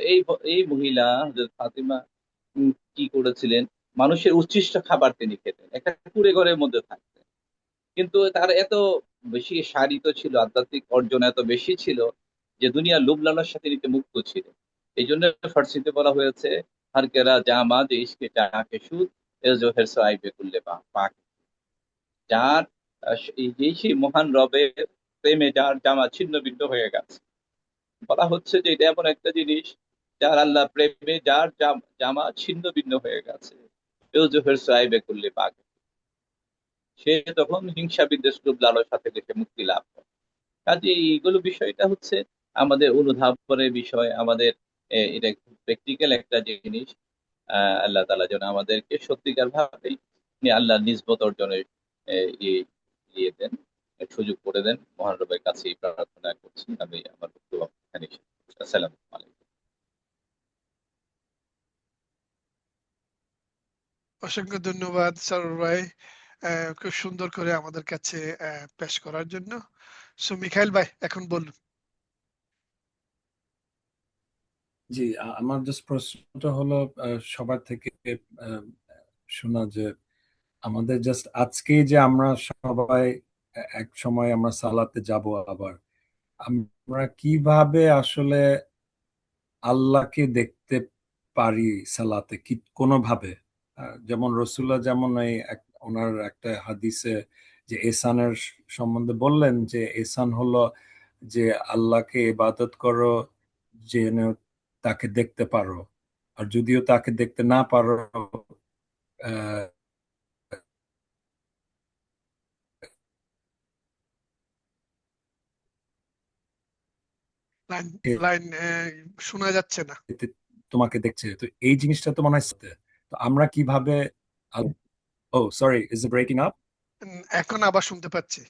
এই মহিলা হযরত ফাতিমা কি করেছিলেন, মানুষের উচ্ছিষ্ট খাবার তিনি খেতেন, একটা কুঁড়ে ঘরের মধ্যে থাকতেন। কিন্তু তার এত বেশি শারিত ছিল, আধ্যাত্মিক অর্জন এত বেশি ছিল যে দুনিয়ার লোভ লালসার সাথে নিতে মুক্ত ছিল। এই জন্য ফার্সিতে বলা হয়েছে হার কেরা জামা যে ইসকে চাকে সুদ এ জোহের সাইবে কুল্লে পাক। যার এই যে সেই মহান রবের প্রেমে যার জামা ছিন্ন ভিন্ন হয়ে গেছে, বলা হচ্ছে যে এটা এমন একটা জিনিস যার আল্লাহ প্রেমে যার জামা ছিন্ন ভিন্ন হয়ে গেছে, ইউজুফের সাইবে কুল্লে পাক, সে তখন হিংসা বিদ্বেষ লোভ লালসা থেকে সে মুক্তি লাভ করে। কাজে এইগুলো বিষয়টা হচ্ছে আমাদের অনুধাবনের বিষয়, আমাদের এটা প্র্যাকটিক্যাল একটা জিনিস। আল্লাহ তাআলা যেন আমাদেরকে সত্যিকার ভাবে আল্লাহ নিসবত অর্জনের ইয়ে ইয়ে দেন, সুযোগ করে দেন। মহান রবের কাছে এই প্রার্থনা করছি। আমি আমার বক্তব্য এখানে শেষ করছি। আসসালামু আলাইকুম। অসংখ্য ধন্যবাদ সরোয়ার ভাই, খুব সুন্দর করে আমাদের কাছে পেশ করার জন্য। সো মিখাইল ভাই এখন বলুন। জি, আমার জাস্ট প্রশ্নটা হলো সবার থেকে শোনা যে আমাদের জাস্ট আজকে যে আমরা সবাই এক সময় আমরা সালাতে যাব, আবার আমরা কিভাবে আসলে আল্লাহকে দেখতে পারি সালাতে, কি কোনোভাবে? যেমন রসুল্লাহ যেমন ওনার একটা হাদিসে যে এহসানের সম্বন্ধে বললেন যে এহসান হলো যে আল্লাহকে ইবাদত করো যেন তাকে দেখতে পারো, আর যদিও তাকে দেখতে না পারো আহ, লাইন লাইন শোনা যাচ্ছে না। তোমাকে দেখছে, তো এই জিনিসটা তো মনে হয় তো আমরা কিভাবে ও sorry, is it breaking up? এখন আবার শুনতে পাচ্ছি।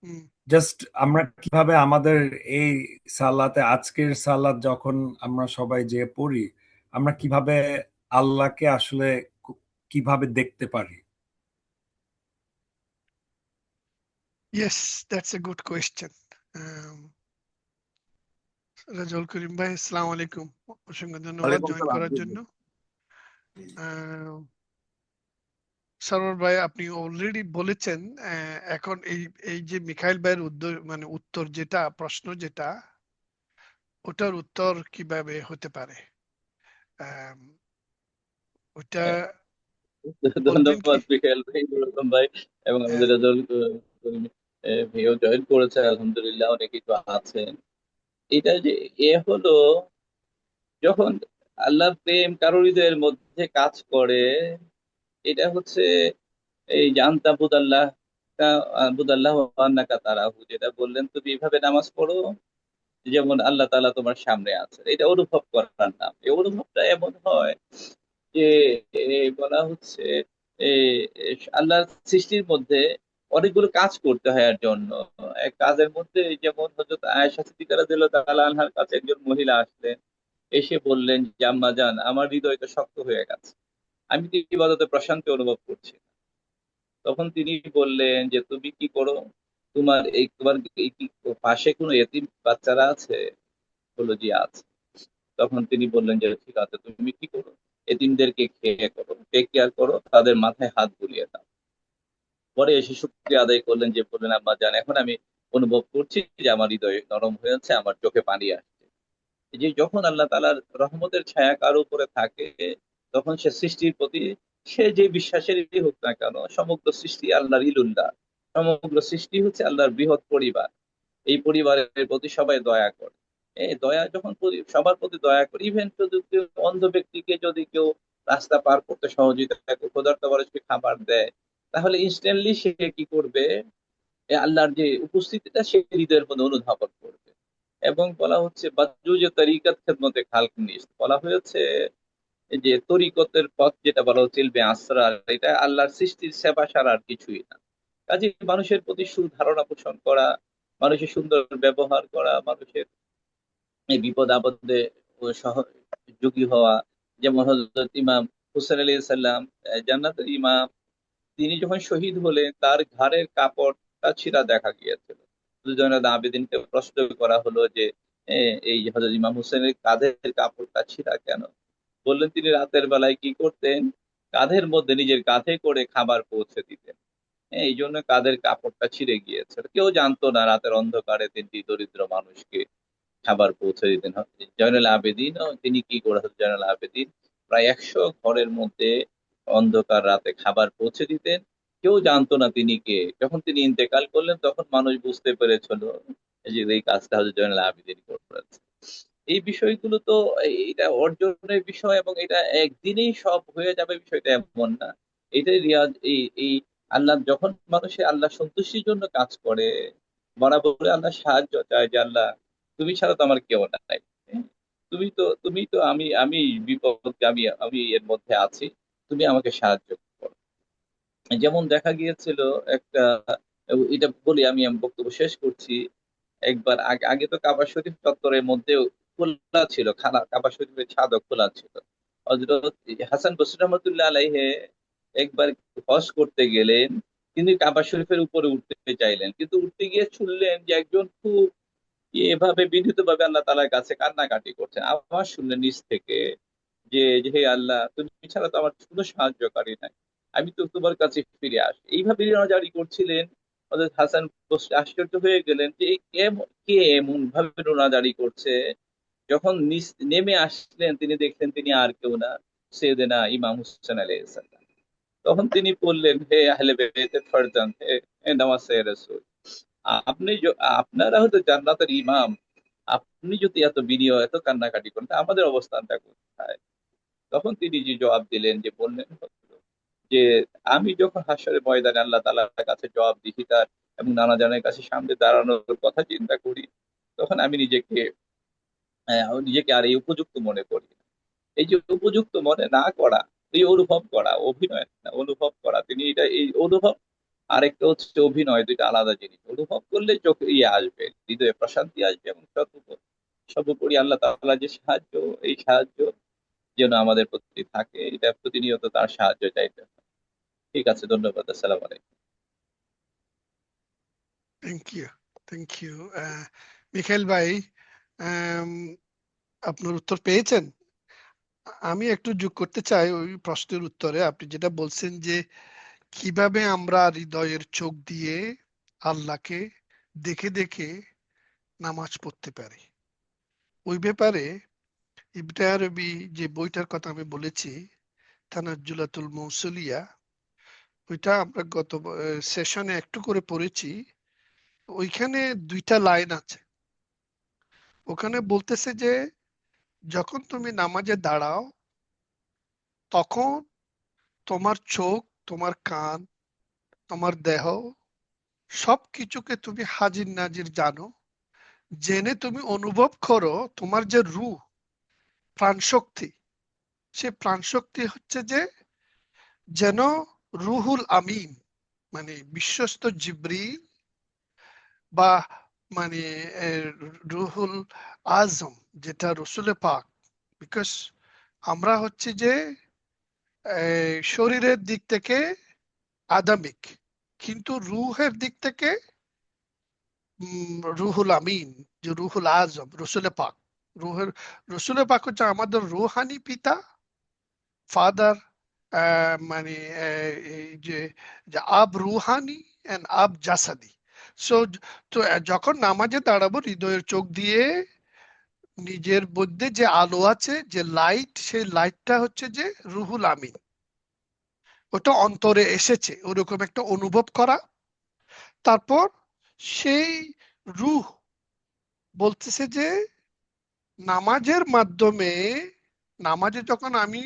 হুম, জাস্ট আমরা কিভাবে আমাদের এই সালাতে, আজকের সালাত যখন আমরা সবাই যে পড়ি, আমরা কিভাবে আল্লাহকে আসলে কিভাবে দেখতে পারি? Yes, that's a good question. Rajul Karim ভাই, আসসালামু আলাইকুম, অসংখ্য ধন্যবাদ ওয়ালাইকুম জয়েন সালাম। করার জন্য। সরোয়ার ভাই, আপনি অলরেডি বলেছেন। এখন এই এই যে মিখাইল ভাইয়ের উত্তর যেটা, প্রশ্ন যেটা, ওটার উত্তর কিভাবে হতে পারে, আম, ওটা বলবেন কি? ধন্যবাদ মিখাইল ভাই, রতন ভাই, এবং হ্যাঁ, আমাদের রেজাল্ট ভাইও জয়েন করেছে, আলহামদুলিল্লাহ অনেকেই তো আছেন। এটা যে হলো যখন আল্লাহ প্রেম কারো হৃদয়ের মধ্যে কাজ করে, এটা হচ্ছে এই জানতা বুদাল্লাহ বুদাল্লাহ আন্নাকা তারাহু, যেটা বললেন তুমি এইভাবে নামাজ পড়ো যেমন আল্লাহ তাআলা তোমার সামনে আছে। এটা অনুভব করার নাম। এই অনুভবটা এমন হয় যে বলা হচ্ছে এ, আল্লাহর সৃষ্টির মধ্যে অনেকগুলো কাজ করতে হয় এর জন্য। এক কাজের মধ্যে যেমন হযরত আয়েশা সিদ্দিকা রাদিয়াল্লাহু তাআলা আনহার কাছে একজন মহিলা আসলেন, এসে বললেন যে আম্মা জান, আমার হৃদয় তো শক্ত হয়ে গেছে, আমি তো ইবাদতে প্রশান্তি অনুভব করছি না। তখন তিনি বললেন যে তুমি কি করো, তোমার এই কি পাশে কোনো এতিম বাচ্চারা আছে? বললো জি আছে। তখন তিনি বললেন যে ঠিক আছে, তুমি কি করো, এতিমদেরকে খেয়ে করো, টেক কেয়ার করো, তাদের মাথায় হাত বুলিয়ে দাও। পরে এসে শুকরিয়া আদায় করলেন, যে বললেন আম্মা জান, এখন আমি অনুভব করছি যে আমার হৃদয় নরম হয়েছে, আমার চোখে পানি আসছে। এই যে যখন আল্লাহ তাআলার রহমতের ছায়া কারো উপরে থাকে, তখন সে সৃষ্টির প্রতি, সে যে বিশ্বাসেরই হোক না কেন, সমগ্র সৃষ্টি আল্লাহর ইলুল্লাহ, সমগ্র সৃষ্টি হচ্ছে আল্লাহর বৃহৎ পরিবার। এই পরিবারের প্রতি সবাই দয়া করে। এই দয়া যখন সবার প্রতি দয়া করে, ইভেন শুধু কেউ অন্ধ ব্যক্তিকে যদি কেউ রাস্তা পার করতে সহযোগিতা করে, ক্ষুধার্ত মানুষকে খাবার দেয়, তাহলে ইনস্ট্যান্টলি সে কি করবে, এই আল্লাহর যে উপস্থিতিটা সে হৃদয়ের মধ্যে অনুধাবন করবে। এবং বলা হচ্ছে বাজু যে তরিকত খেদমতে খালক নিস, বলা হয়েছে এই যে তরিকতের পথ যেটা বলা হচ্ছে ইলমে আসরার, এটা আল্লাহর সৃষ্টির সেবা সারা আর কিছুই না। কাজে মানুষের প্রতি সুধারণা পোষণ করা, মানুষের সুন্দর ব্যবহার করা, মানুষের এই বিপদ আপদে সহযোগী হওয়া। যেমন হযরত ইমাম হুসেন আলাইহিস সালাম, জান্নাতের ইমাম, তিনি যখন শহীদ হলেন তার ঘাড়ের কাপড়টা ছিঁড়া দেখা গিয়েছিল। জয়নাল আবেদিনকে প্রশ্ন করা হলো যে এই হযরত ইমাম হুসেনের কাঁধের কাপড়টা ছিঁড়া কেন? বললেন তিনি রাতের বেলায় কি করতেন, কাঁধের মধ্যে নিজের কাঁধে করে খাবার পৌঁছে দিতেন। এই জন্য কাঁধের কাপড়টা ছিঁড়ে গিয়েছিল। কেউ জানতো না রাতের অন্ধকারে তিনটি দরিদ্র মানুষকে খাবার পৌঁছে দিতেন। জয়নুল আবেদিন তিনি কি করেছেন, জয়নুল আবেদিন প্রায় 100 ঘরের মধ্যে অন্ধকার রাতে খাবার পৌঁছে দিতেন। কেউ জানতো না তিনি কে। যখন তিনি ইন্তেকাল করলেন তখন মানুষ বুঝতে পেরেছিল যে এই কাজটা হচ্ছে জয়নুল আবেদিন করেছে। এই বিষয়গুলো তো এটা অর্জনের বিষয়, এবং এটা একদিনেই সব হয়ে যাবে বিষয়টা এমন না। এটাই রিয়াজ। এই এই আল্লাহ যখন মানুষের আল্লাহ সন্তুষ্টির জন্য কাজ করে, বরাবর আল্লাহ সাহায্য চায় যে আল্লাহ তুমি ছাড়া তো আমার কেউ নাই। তুমি তো আমি আমি বিপদে, আমি আমি এর মধ্যে আছি, তুমি আমাকে সাহায্য করো। যেমন দেখা গিয়েছিল একটা, এটা বলি আমি আমার বক্তব্য শেষ করছি। একবার আগে আগে তো কাবা শরীফ চত্বরের মধ্যে খোলা ছিল, খানা কাবা শরীফের ছাদও খোলা ছিল। হযরত হাসান বসরি রহমতুল্লাহ আলাইহি একবার হজ করতে গেলেন, তিনি কাবা শরীফের উপরে উঠতে চাইলেন, কিন্তু উঠতে গিয়ে শুনলেন যে একজন খুব এভাবে বিনীত ভাবে আল্লাহ তাআলার কাছে কান্নাকাটি করছেন। আওয়াজ শুনলেন নিচ থেকে যে যে হে আল্লাহ, তুমি ছাড়া তো আমার কোনো সাহায্যকারী নাই, আমি তো তোমার কাছে ফিরে আসি। এইভাবে জারি করছিলেন। হযরত হাসান বসরি আশ্চর্য হয়ে গেলেন যে কে এমন ভাবে রোনাজারি করছে। যখন নেমে আসলেন তিনি দেখলেন তিনি আর কেউ না, সাইয়েদেনা ইমাম হুসেন আলাইহিস সালাম। তখন তিনি বললেন, হে আহলে বেইতে ফরজান, হে নওয়াসে রাসূল, আপনারা হয়তো জান্নাতের ইমাম, আপনি যদি এত বিনিয়োগ এত কান্নাকাটি করেন তা আমাদের অবস্থানটা কোথায়? তখন তিনি যে জবাব দিলেন, যে বললেন যে আমি যখন হাসরের ময়দানে আল্লাহ তাআলার কাছে জবাব দিই তার এবং নানা জনের কাছে সামনে দাঁড়ানোর কথা চিন্তা করি, তখন আমি নিজেকে আর এই উপযুক্ত মনে করি না। এই যে উপযুক্ত মনে না করা, এই অনুভব করা, অভিনয় না, অনুভব করা, তিনি এটা এই অনুভব আর একটা হচ্ছে অভিনয়, দুইটা আলাদা জিনিস। অনুভব করলে চোখে আসবে, হৃদয়ে প্রশান্তি আসবে, এবং সর্বোপরি আল্লাহ তাআলা যে সাহায্য, এই সাহায্য যেন আমাদের প্রতি থাকে, এটা প্রতিনিয়ত তার সাহায্য চাইতে হবে। ঠিক আছে, ধন্যবাদ। আসসালামু আলাইকুম। Thank you, thank you. Mikhail ভাই, আম, আপনার উত্তর পেয়েছেন? আমি একটু যোগ করতে চাই ওই প্রশ্নের উত্তরে। আপনি যেটা বলছেন যে কিভাবে আমরা হৃদয়ের চোখ দিয়ে আল্লাহকে দেখে দেখে নামাজ পড়তে পারি, ওই ব্যাপারে ইবনে আরবি যে বইটার কথা আমি বলেছি, তানাজ্জুলাতুল মৌসুলিয়া, ওইটা আমরা গত সেশনে একটু করে পড়েছি। ওইখানে দুইটা লাইন আছে। ওখানে বলতেছে যে যখন তুমি নামাজে দাঁড়াও তখন তোমার চোখ, তোমার কান, তোমার দেহ সবকিছুকে তুমি হাজির নাজির জানো, জেনে তুমি অনুভব করো তোমার যে রূহ, প্রাণ শক্তি, সে প্রাণ শক্তি হচ্ছে যে যেন রুহুল আমিন, মানে বিশ্বস্ত জিবরিল, বা মানে রুহুল আজম, যেটা রসুলে পাক। বিকজ আমরা হচ্ছে যে শরীরের দিক থেকে আদামিক, কিন্তু রুহের দিক থেকে রুহুল আমিন, যে রুহুল আজম রসুলে পাক। রুহের রসুলে পাক হচ্ছে আমাদের রুহানি পিতা, ফাদার, মানে এই যে আব রুহানি এন্ড আব জাসাদি। সো তো যখন নামাজে দাঁড়াবো হৃদয়ের চোখ দিয়ে নিজের মধ্যে যে আলো আছে, যে লাইট, সেই লাইটটা হচ্ছে যে রুহুল আমিন, ওটা অন্তরে এসেছে, ওরকম একটা অনুভব করা। তারপর সেই রুহ বলতেছে যে নামাজের মাধ্যমে, নামাজে যখন আমি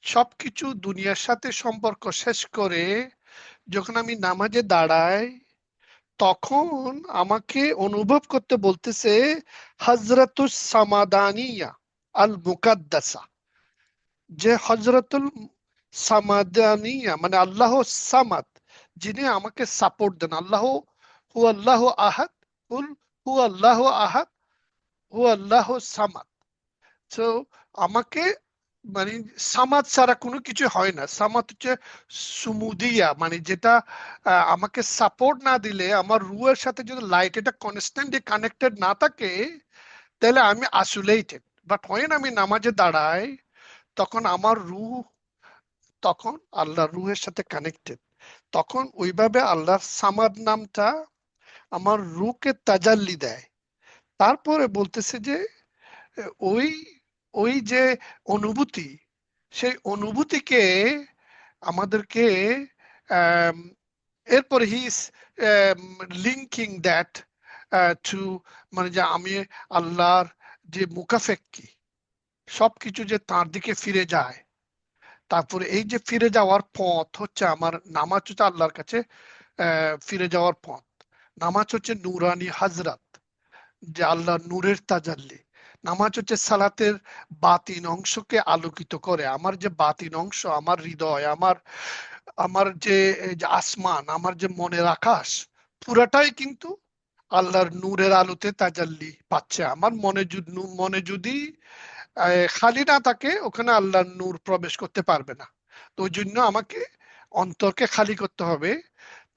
সবকিছু দুনিয়ার সাথে সম্পর্ক শেষ করে যখন আমি নামাজে দাঁড়াই, তখন আমাকে অনুভব করতে বলতেছে হজরতুস সামাদানিয়া আল মুকাদ্দাসা, যে হজরতুল সামাদানিয়া মানে আল্লাহ সামাদ, যিনি আমাকে সাপোর্ট দেন। আল্লাহ হু আল্লাহ আহাদ, কুল হু আল্লাহ আহাদ, হু আল্লাহ সামাদ। তো আমাকে মানে সামাদ ছাড়া কোনো কিছু হয় না। সামাদ হচ্ছে সুমুদিয়া, মানে যেটা আমাকে সাপোর্ট না দিলে, আমার রুহের সাথে যদি লাইট এটা কনস্ট্যান্টলি কানেক্টেড না থাকে, তাহলে আমি আসুলেটেড। বাট হয় আমি নামাজে দাঁড়াই, তখন আমার রুহ তখন আল্লাহর রুহের সাথে কানেক্টেড। তখন ওইভাবে আল্লাহর সামাদ নামটা আমার রুহকে তাজাল্লি দেয়। তারপরে বলতেছে যে ওই ওই যে অনুভূতি, সেই অনুভূতিকে আমাদেরকে আম, এরপর he is linking that to, মানে যে আমি আল্লাহর যে মুখাফেক্ষি, সবকিছু যে তার দিকে ফিরে যায়। তারপরে এই যে ফিরে যাওয়ার পথ হচ্ছে আমার নামাজ, হচ্ছে আল্লাহর কাছে ফিরে যাওয়ার পথ। নামাজ হচ্ছে নুরানি হাজরাত, যে আল্লাহ নূরের তাজাল্লি। নামাজ হচ্ছে সালাতের বাতিন অংশকে আলোকিত করে। আমার যে বাতিন অংশ, আমার হৃদয়, আমার আমার যে এই যে আসমান, আমার যে মনের আকাশ, পুরাটাই কিন্তু আল্লাহর নূরের আলোতে তাজাল্লি পাচ্ছে। আমার মনে যদি খালি না থাকে, ওখানে আল্লাহর নূর প্রবেশ করতে পারবে না। তো ওই জন্য আমাকে অন্তরকে খালি করতে হবে।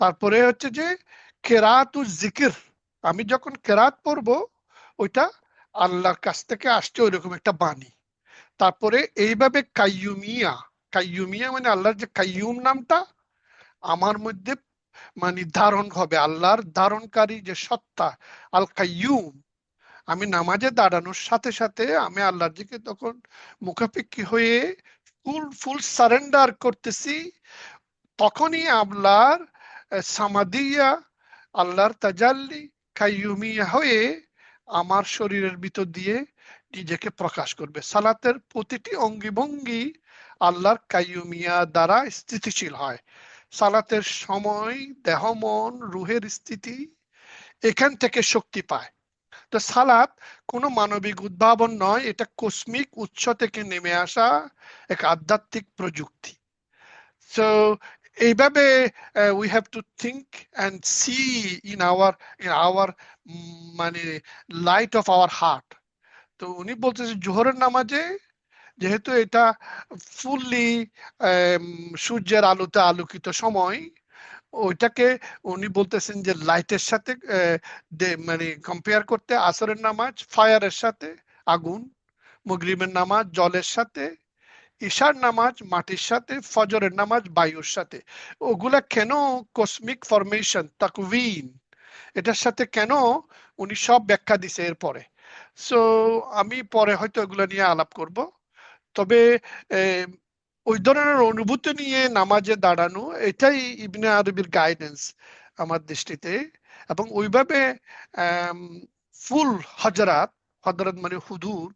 তারপরে হচ্ছে যে কেরাত জিকির, আমি যখন কেরাত পড়বো, ওইটা আল্লাহর কাছ থেকে আসছে ওইরকম একটা বাণী। তারপরে এইভাবে কাইয়ুমিয়া, কাইয়ুমিয়া মানে আল্লাহর যে কাইয়ুম নামটা আমার মধ্যে মানে ধারণ হবে, আল্লাহর ধারণকারী যে সত্তা আল কাইয়ুম। আমি নামাজে দাঁড়ানোর সাথে সাথে আমি আল্লাহর দিকে তখন মুখাপেক্ষী হয়ে ফুল ফুল সারেন্ডার করতেছি। তখনই আল্লাহর সামাদিয়া, আল্লাহর তাজাল্লি কাইয়ুমিয়া হয়ে আমার শরীরের ভিতর দিয়ে নিজেকে প্রকাশ করবে। সালাতের প্রতিটি অঙ্গি ভঙ্গি আল্লাহর কাইয়ুমিয়া দ্বারা স্থিতিশীল হয়। সালাতের সময় দেহ মন রুহের স্থিতি এখান থেকে শক্তি পায়। তো সালাত কোনো মানবিক উদ্ভাবন নয়, এটা কসমিক উৎস থেকে নেমে আসা এক আধ্যাত্মিক প্রযুক্তি। সো এইভাবে we have to think and see in our মানে লাইট অফ আওয়ার হার্ট। তো উনি বলতেছে জোহরের নামাজে যেহেতু এটা ফুললি সূর্যের আলোতে আলোকিত সময়, ওইটাকে উনি বলতেছেন যে লাইটের সাথে মানে কম্পেয়ার করতে। আসরের নামাজ ফায়ারের সাথে, আগুন। মাগরিবের নামাজ জলের সাথে, ঈশার নামাজ মাটির সাথে, ফজরের নামাজ বায়ুর সাথে। ওগুলা কেন কসমিক ফরমেশন তাকওয়িন, এটার সাথে কেন, উনি সব ব্যাখ্যা দিছে এরপরে। সো আমি পরে হয়তো এগুলো নিয়ে আলাপ করব। তবে ওই ধরনের অনুভূতি নিয়ে নামাজে দাঁড়ানো, এটাই ইবনে আরবির গাইডেন্স আমার দৃষ্টিতে। এবং ওইভাবে ফুল হজরাত, হজরত মানে হুজুর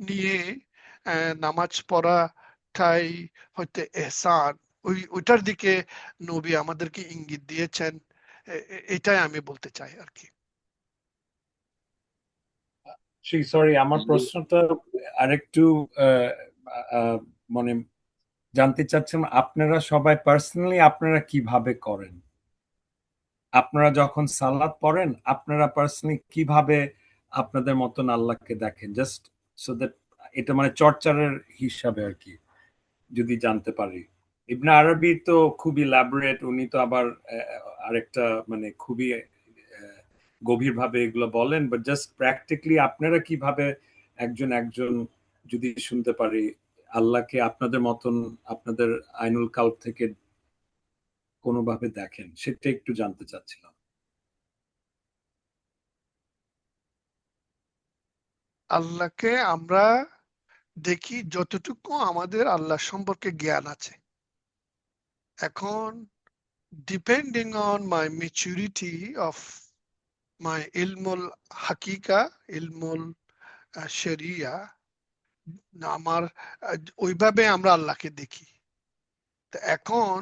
নিয়ে নামাজ পড়াটাই হয়তো এহসান। ওইটার দিকে নবী আমাদেরকে ইঙ্গিত দিয়েছেন। এটাই আমি বলতে চাই আর কি। সরি, আমার প্রশ্নটা আরেকটু আহ, আহ, মানে জানতে চাচ্ছেন, আপনারা সবাই পার্সোনালি আপনারা কিভাবে করেন? আপনারা যখন সালাত পড়েন আপনারা পার্সোনালি কিভাবে আপনাদের মতন আল্লাহকে দেখেন? জাস্ট সো দ্যাট এটা মানে চর্চার হিসাবে আর কি, যদি জানতে পারি। ইবনে আরবি তো খুবই ল্যাবরেট, উনি তো আবার আরেকটা মানে খুবই গভীরভাবে এগুলো বলেন, বাট জাস্ট প্র্যাকটিক্যালি আপনারা কিভাবে একজন একজন যদি শুনতে পারি আল্লাহকে আপনাদের মতন আপনাদের আইনুল কালব থেকে কোনোভাবে দেখেন, সেটা একটু জানতে চাচ্ছিলাম। আল্লাহকে আমরা দেখি যতটুকু আমাদের আল্লাহ সম্পর্কে জ্ঞান আছে। এখন depending on my maturity of my ilmul হাকিকা, ইলমুল শরিয়া, আমার ওইভাবে আমরা আল্লাহকে দেখি। তো এখন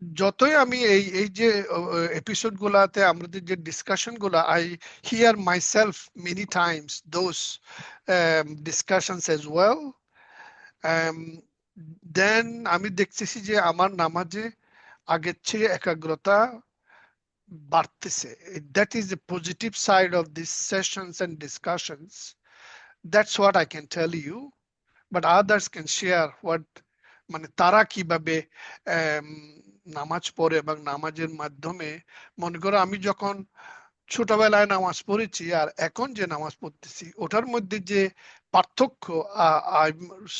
যতই আমি এই এই যে এপিসোড গুলাতে আমাদের যে ডিসকাশন গুলা, I hear myself many times those discussions as well, then আমি দেখতেছি যে আমার নামাজে আগের চেয়ে একাগ্রতা বাড়তেছে। That is the positive side of this sessions and discussions. That's what I can tell you, but others can share what, মানে তারা কিভাবে নামাজ পড়ে এবং নামাজের মাধ্যমে, মনে করো আমি যখন ছোটবেলায় নামাজ পড়েছি আর এখন যে নামাজ পড়তেছি ওটার মধ্যে যে পার্থক্য, I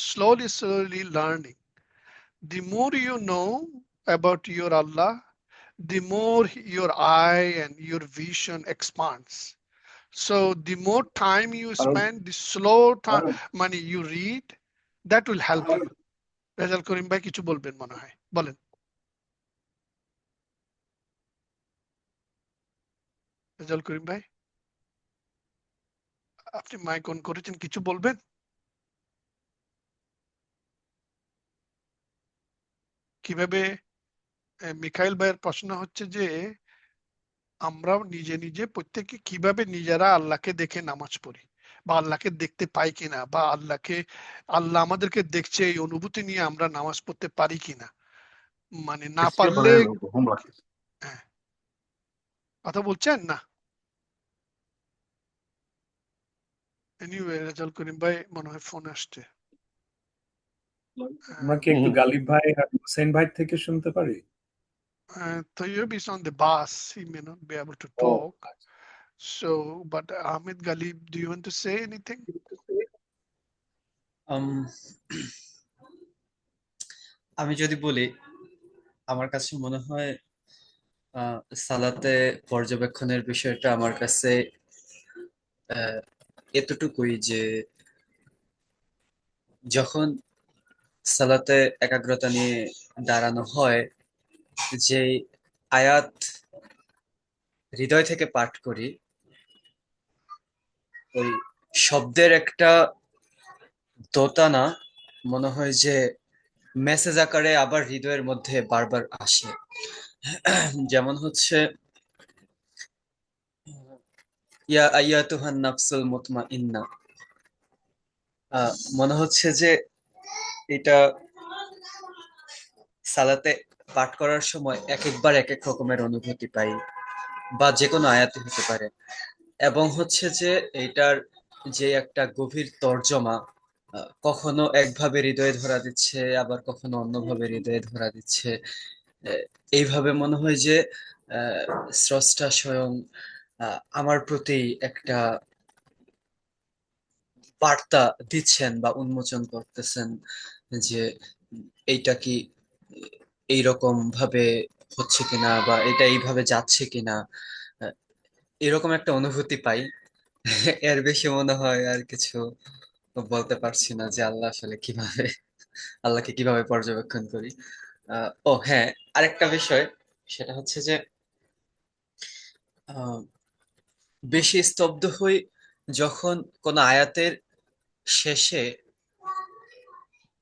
slowly slowly learning. The more you know about your Allah, the more your eye and your vision expands. So the more time you spend, the slow time money you read, that will help you. Rezal Karim ভাই কিছু বলবেন মনে হয়, বলেন। রেজাল করিম ভাই, আপনি mic on করেছেন, কিছু বলবেন? কিভাবে, মিখাইল ভাইয়ের প্রশ্ন হচ্ছে যে আমরা নিজে নিজে প্রত্যেকে কিভাবে নিজেরা আল্লাহকে দেখে নামাজ পড়ি, বা আল্লাহকে দেখতে পাই কিনা, বা আল্লাহ আমাদেরকে দেখছে এই অনুভূতি নিয়ে আমরা নামাজ পড়তে পারি কিনা। মানে না পারলে, হ্যাঁ, কথা বলছেন না? এনিওয়ে, রেজাল করিম ভাই মনে হয় ফোন আসছে। আমরা কি একটু গালিব ভাই আর হুসেন ভাই থেকে শুনতে পারি? Tayyib is on the bus, he may not be able to talk. So, but Ahmed Galib, do you want to say anything? আমি যদি বলি, আমার কাছে মনে হয় সালাতে পর্যবেক্ষণের বিষয়টা আমার কাছে এতটুকুই যে যখন সালাতে একাগ্রতা নিয়ে দাঁড়ানো হয়, যে আয়াত হৃদয় থেকে পাঠ করি, ওই শব্দের একটা দোটানা মনে হয় যে মেসেজ আকারে আবার হৃদয়ের মধ্যে বারবার আসে। যেমন হচ্ছে, ইয়া আইয়াতুহান নাফসুল মুতমাইন্না, মনে হচ্ছে যে এটা সালাতে পাঠ করার সময় এক একবার এক এক রকমের অনুভূতি পাই, বা যে কোনো আয়াতে হতে পারে। এবং হচ্ছে যে এটার যে একটা গভীর তর্জমা, কখনো একভাবে হৃদয়ে ধরা দিচ্ছে, আবার কখনো অন্যভাবে হৃদয়ে ধরা দিচ্ছে। এইভাবে মনে হয় যে স্রষ্টা স্বয়ং আমার প্রতি একটা বার্তা দিচ্ছেন বা উন্মোচন করতেছেন যে এইটা কি এইরকম ভাবে হচ্ছে কিনা, বা এটা এইভাবে যাচ্ছে কিনা। এরকম একটা অনুভূতি পাই। এর বেশি মনে হয় আর কিছু বলতে পারছি না যে আল্লাহকে কিভাবে পর্যবেক্ষণ করি। ও হ্যাঁ, আরেকটা বিষয়, সেটা হচ্ছে যে আহ, বেশি স্তব্ধ হই যখন কোন আয়াতের শেষে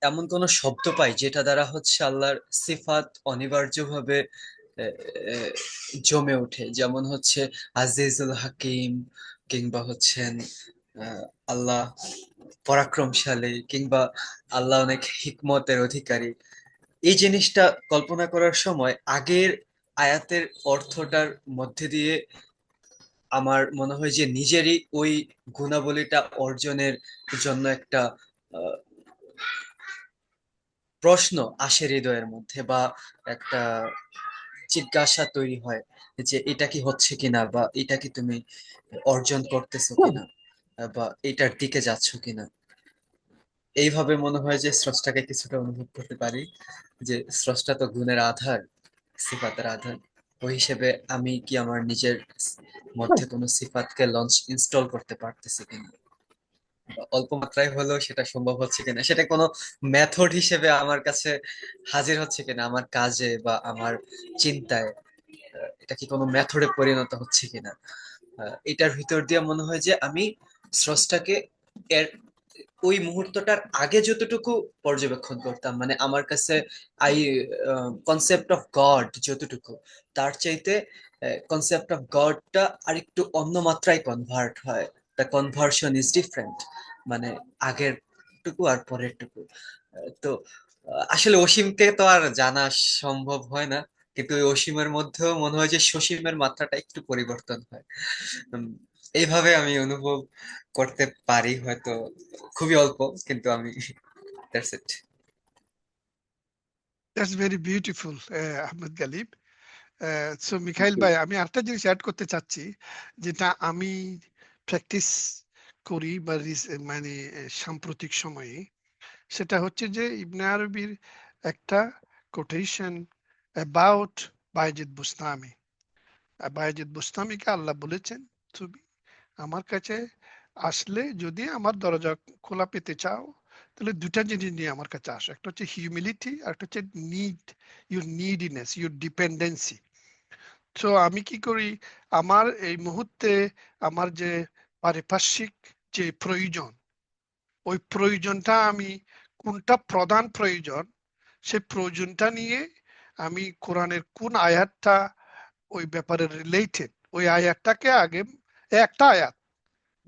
এমন কোন শব্দ পাই যেটা দ্বারা হচ্ছে আল্লাহর সিফাত অনিবার্যভাবে আহ, আহ, জমে ওঠে। যেমন হচ্ছে আজিজুল হাকিম, কিংবা হচ্ছেন আল্লাহ পরাক্রমশালী, কিংবা আল্লাহ অনেক হিকমতের অধিকারী। এই জিনিসটা কল্পনা করার সময় আগের আয়াতের অর্থটার মধ্যে দিয়ে আমার মনে হয় যে নিজেরই ওই গুণাবলীটা অর্জনের জন্য একটা আহ, প্রশ্ন আসে হৃদয়ের মধ্যে, বা একটা জিজ্ঞাসা তৈরি হয় যে এটা কি হচ্ছে কিনা, বা এটা কি তুমি অর্জন করতেছো কিনা, বা এটার দিকে যাচ্ছ কিনা। এইভাবে মনে হয় যে স্রষ্টাকে কিছুটা অনুভব করতে পারি, যে স্রষ্টা তো গুণের আধার, সিফাতের আধার। ওই হিসেবে আমি কি আমার নিজের মধ্যে কোনো সিফাতকে লঞ্চ ইনস্টল করতে পারতেছি কিনা, অল্প মাত্রায় হলেও সেটা সম্ভব হচ্ছে কিনা, সেটা কোনো মেথড হিসেবে আমার কাছে হাজির হচ্ছে কিনা আমার কাজে বা আমার চিন্তায়, এটা কি কোনো মেথডে পরিণত হচ্ছে কিনা। এটার ভিতর দিয়ে মনে হয় যে আমি স্রষ্টাকে এর ওই মুহূর্তটার আগে যতটুকু পর্যবেক্ষণ করতাম, মানে আমার কাছে আই কনসেপ্ট অফ গড যতটুকু, তার চাইতে কনসেপ্ট অফ গডটা আরেকটু অন্য মাত্রায় কনভার্ট হয়। দ্য কনভার্সন ইজ ডিফারেন্ট, মানে আগের টুকু আর পরের টুকু। তো আসলে অসীমকে তো আর জানা সম্ভব হয় না, কিন্তু ওই অসীমের মধ্যেও মনে হয় যে সসীমের মাত্রাটা একটু পরিবর্তন হয়। উম, এইভাবে আমি অনুভব করতে পারি, হয়তো খুবই অল্প, কিন্তু আমি that's it. That's very beautiful Ahmed Ghalib. So Mikhail ভাই, আমি আরেকটা জিনিস অ্যাড করতে চাচ্ছি, যেটা আমি প্র্যাকটিস করি বা মানে সাম্প্রতিক সময়ে, সেটা হচ্ছে যে ইবনে আরবির একটা কোটেশন অ্যাবাউট বায়েজিদ বুস্তামি। বায়েজিদ বুস্তামিকে আল্লাহ বলেছেন, তুমি আমার কাছে আসলে যদি আমার দরজা খোলা পেতে চাও, তাহলে দুটা জিনিস নিয়ে আমার কাছে আসো। একটা হচ্ছে হিউমিলিটি, আর একটা হচ্ছে নিড, ইউর নিডিনেস, ইউর ডিপেন্ডেন্সি। তো আমি কি করি, আমার এই মুহূর্তে আমার যে পারিপার্শ্বিক যে প্রয়োজন, ওই প্রয়োজনটা আমি কোনটা প্রধান প্রয়োজন, সেই প্রয়োজনটা নিয়ে আমি কোরআনের কোন আয়াতটা ওই ব্যাপারে রিলেটেড, ওই আয়াতটাকে আগে, একটা আয়াত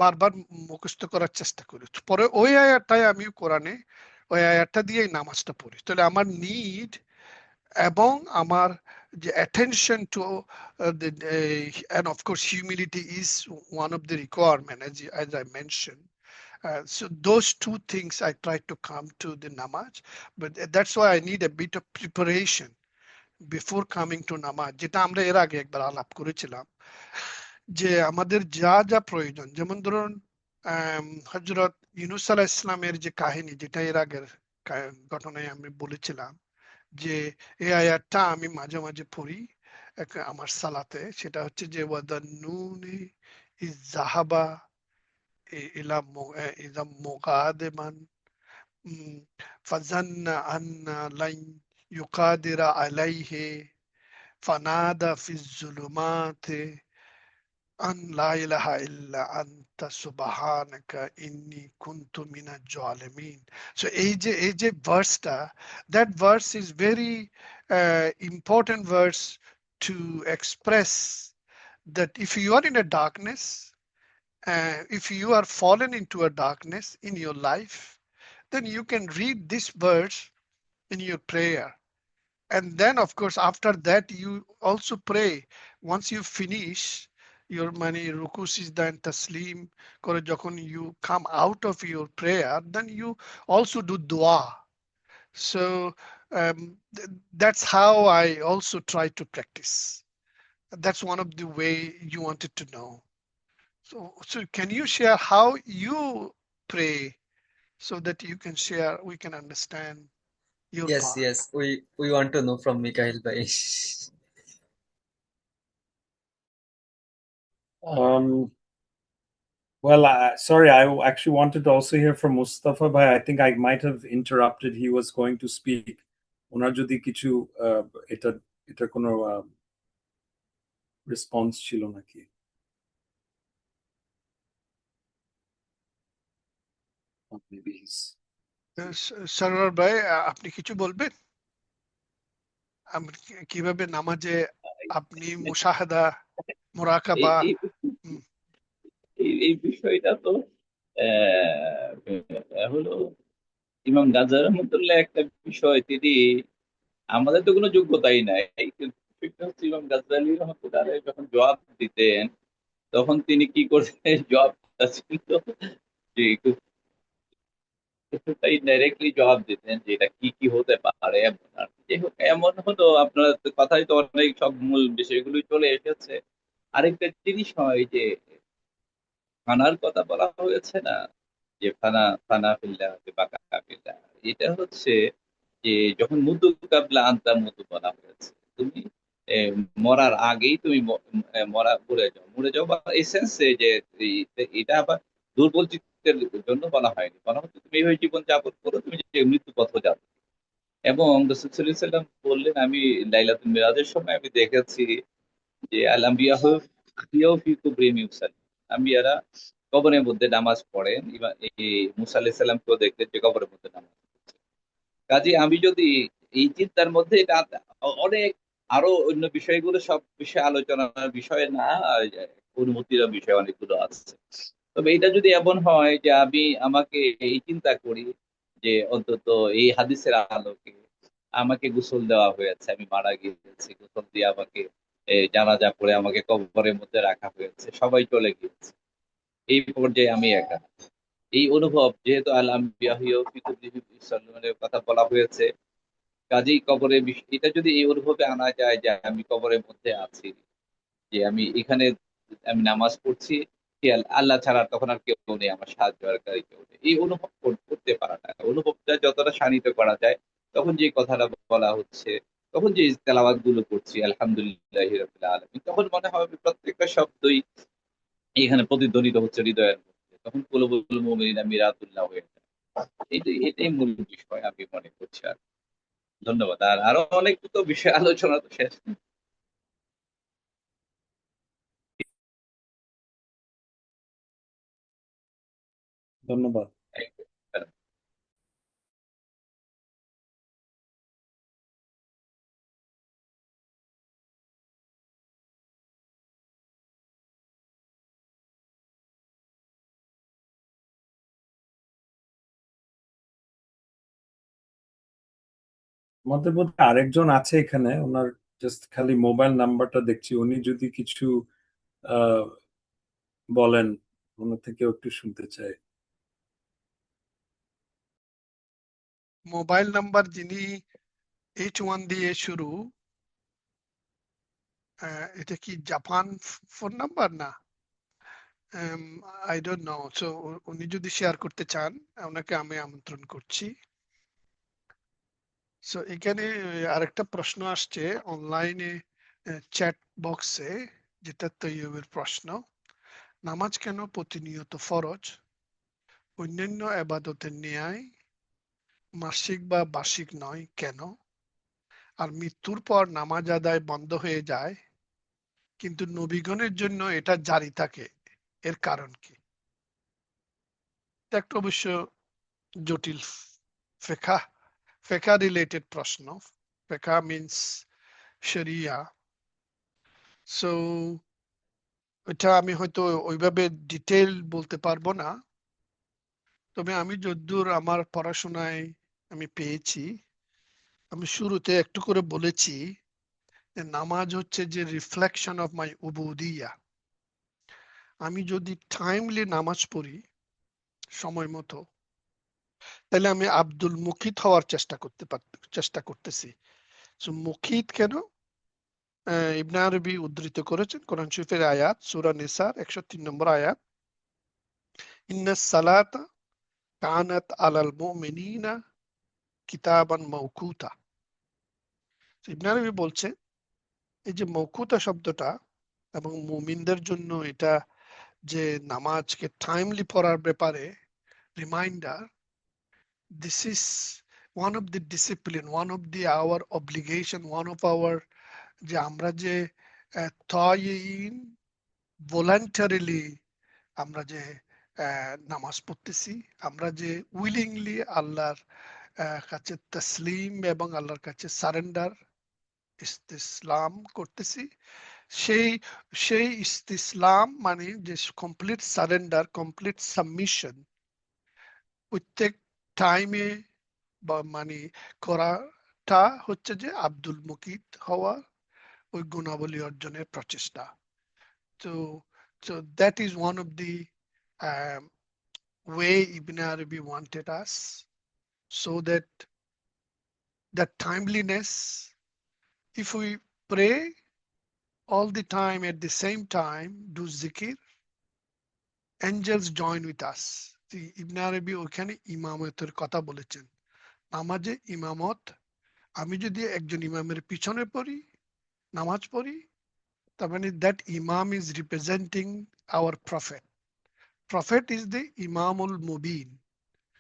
বারবার মুখস্থ করার চেষ্টা করি, পরে ওই আয়াতটাই আমি কোরআনে ওই আয়াতটা দিয়েই নামাজটা পড়ি। তাহলে আমার নিড এবং আমার যে attention to and of course humility is one of the requirement, as I mentioned. So those two things I try to come to the namaz, but that's why I need a bit of preparation before coming to namaz, যেটা আমরা এর আগে একবার আলাপ করেছিলাম, যে আমাদের যা যা প্রয়োজন, যেমন ধরুন হযরত ইউনূস আলাইহিস সালামের যে কাহিনী, যেটা এর আগের ঘটনায় আমি বলেছিলাম, যে এই আয়াতটা আমি মাঝে মাঝে পড়ি আমার সালাতে, সেটা হচ্ছে যে ওয়াদান্নুনি ইজ জাহাবা ইলা ইলা মুগাদিমান ফাজান্না আন্না লান ইউকাদিরা আলাইহি ফানাদা ফিজ জুলুমাতি আন লা ইলাহা ইল্লা আনতা সুবহানাকা ইন্নী কুনতু মিনাজ জালিমিন। সো এই যে ভার্সটা, that verse is very important verse to express that if you are in a darkness, if you are fallen into a darkness in your life, then you can read this verse in your prayer. And then of course after that you also pray. Once you finish your mani ruku sijda and taslim করে যখন you come out of your prayer, then you also do dua. So that's how I also try to practice. That's one of the way you wanted to know. So can you share how you pray, so that you can share, we can understand your Yes, part. yes, we want to know from Mikhail bhai. Um, well, sorry, I actually wanted to also hear from Mustafa bhai. I think I might have interrupted. He was going to speak. ওনার যদি কিছু এটা এটা কোনো response ছিল নাকি? Maybe he's Sarwar ভাই, আপনি কিছু বলবেন? কিভাবে নামাজে আপনি মুশাহাদা, এই মুরাকাবা? এই হুম, এই বিষয়টা তো হলো ইমাম গাজ্জালী রহমতুল্লাহ একটা বিষয়, তিনি, আমাদের তো কোনো যোগ্যতাই নাই, কিন্তু বিষয়টা হচ্ছে ইমাম গাজ্জালী রহমতুল্লাহ আলাইহি যখন জবাব দিতেন, তখন তিনি কি করতেন, জবাবটা ছিল যে তাই ডাইরেক্টলি জবাব দিতেন যে এটা কি কি হতে পারে এমন আর কি। যাই হোক, এমন হলো, আপনার কথাই তো অনেক সব মূল বিষয়গুলোই চলে এসেছে। আরেকটা জিনিস হয় যে ফানার কথা বলা হয়েছে না, যে ফানা ফানা ফিল্লাহ বাকা ফিল্লাহ, এটা হচ্ছে যে যখন মৃত্যু কাবলা আনতার মতো বলা হয়েছে, তুমি এ, মরার আগেই তুমি মরা মরে যাও বা এসেন্সে যে এটা আবার দুর্বল চিত্তের জন্য বলা হয়নি, বলা হচ্ছে তুমি এইভাবে জীবন যাপন করো, তুমি যে মৃত্যু পথ যাবে। এবং রাসূল সাল্লাল্লাহু আলাইহি ওয়াসাল্লাম বললেন, আমি লাইলাতুল মিরাজের সময় আমি দেখেছি যে আল আম্বিয়া হিয়াও ফি কুবরিহিম ইউসাল্লি। আম্বিয়ারা কবরের মধ্যে নামাজ পড়েন, এই মুসা আলাইহিস সালামকেও দেখতেন যে কবরের মধ্যে নামাজ পড়ছে। কাজেই আমি যদি এই চিন্তার মধ্যে এটা অনেক আরো অন্য বিষয়গুলো সব বিষয়ে আলোচনার বিষয় না, অনুমতির বিষয় অনেকগুলো আছে। তবে এটা যদি এমন হয় যে আমি আমাকে এই চিন্তা করি যে অন্তত এই হাদিসের আলোকে আমাকে গোসল দেওয়া হয়েছে, আমি মারা গিয়েছি, গোসল দিয়ে আমাকে জানাজা পড়ে আমাকে কবরের মধ্যে রাখা হয়েছে, সবাই চলে গিয়েছে, এই পর্যায়ে আমি একা। এই অনুভব যেহেতু আল আম্বিয়া ফি কুতুবিহিম ইউসাল্লুনের কথা বলা হয়েছে, কাজেই এটা যদি এই অনুভবে আনা যায় যে আমি কবরের মধ্যে আছি, যে আমি এখানে আমি নামাজ পড়ছি, কে আল্লাহ ছাড়া তখন আর কেউ নেই, আমার সাহায্যকারী কেউ নেই, এই অনুভব করতে পারাটা, অনুভবটা যতটা শানিত করা যায়, তখন যে কথাটা বলা হচ্ছে, তখন যে তেলাওয়াত গুলো করছি আলহামদুলিল্লাহি রাব্বিল আলামিন, তখন মনে হবে প্রত্যেকটা শব্দই এখানে প্রতিধ্বনিত হচ্ছে হৃদয়ের মধ্যে, তখন কুলুবুল মুমিনিনা মিরাতুল্লাহ হয়ে যায়। এটাই মূল বিষয় আমি মনে করছি। আর ধন্যবাদ। আর আরো অনেক তো বিষয় আলোচনা তো শেষ নেই। ধন্যবাদ। আমাদের মধ্যে আরেকজন আছে এখানে, ওনার জাস্ট খালি মোবাইল নাম্বারটা দেখছি, উনি যদি কিছু আহ বলেন, ওনার থেকেও একটু শুনতে চাই। মোবাইল নাম্বার যিনি H1 দিয়ে শুরু, এটা কি জাপান ফোন নাম্বার না? I don't know. সো উনি যদি শেয়ার করতে চান, ওনাকে আমি আমন্ত্রণ করছি। সো এখানে আরেকটা প্রশ্ন আসছে অনলাইনে চ্যাট বক্সে, যেটা তৈয়বের প্রশ্ন: নামাজ কেন প্রতিনিয়ত ফরজ, অন্যান্য আবাদতের ন্যায় মাসিক বা বার্ষিক নয় কেন? আর মৃত্যুর পর নামাজ আদায় বন্ধ হয়ে যায়, কিন্তু নবীগণের জন্য এটা জারি থাকে, এর কারণ কি? এটা একটা অবশ্য জটিল ফেকা ফেকা রিলেটেড প্রশ্ন। ফেকা মিন্স শরিয়া। সো এটা আমি হয়তো ওইভাবে ডিটেল বলতে পারবো না, তবে আমি যদ্দূর আমার পড়াশোনায় আমি পেয়েছি, আমি শুরুতে একটু করে বলেছি যে নামাজ হচ্ছে যে রিফ্লেকশন অফ মাই উবুদিয়া। আমি যদি টাইমলি নামাজ পড়ি সময় মতো, তাহলে আমি আব্দুল মুকিত হওয়ার চেষ্টা করতেছি। সো মুকিত কেন? ইবনে আরবি উদ্ধৃত করেছেন কোরআন শরীফের আয়াত, সূরা নিসার 103 নম্বর আয়াত: ইন্নাস সালাতা কানাত আলাল মুমিনিনা কিতাবান মাওকুতা। ইবনে আরবি বলছে এই যে মৌকুতা শব্দটা, এবং মুমিনদের জন্য এটা যে নামাজকে টাইমলি পড়ার ব্যাপারে reminder, this is one of the discipline, one of the our obligation, one of our, যে আমরা যে তয়িন ভলান্টারিলি আমরা যে নামাজ পড়তেছি, আমরা যে উইলিংলি আল্লাহর কাছে তসলিম এবং আল্লাহর কাছে সারেন্ডার ইসতিসলাম করতেছি, সেই সেই ইসতিসলাম মানে যে কমপ্লিট সারেন্ডার, কমপ্লিট সাবমিশন প্রত্যেক টাইমে বা মানে করাটা হচ্ছে যে আব্দুল মুকিত হওয়া, ওই গুণাবলী অর্জনের প্রচেষ্টা। তো so that is one of the um, way Ibn Arabi wanted us, so that that timeliness, if we pray all the time at the same time, do zikr, angels join with us. ইবনে আরবি ওখানে ইমামতের কথা বলেছেন। নামাজে ইমামত, আমি যদি একজন ইমামের পিছনে পড়ি, নামাজ পড়ি, তার মানে দ্যাট ইমাম is representing hour prophet. Prophet is the ইমামুল মুবিন।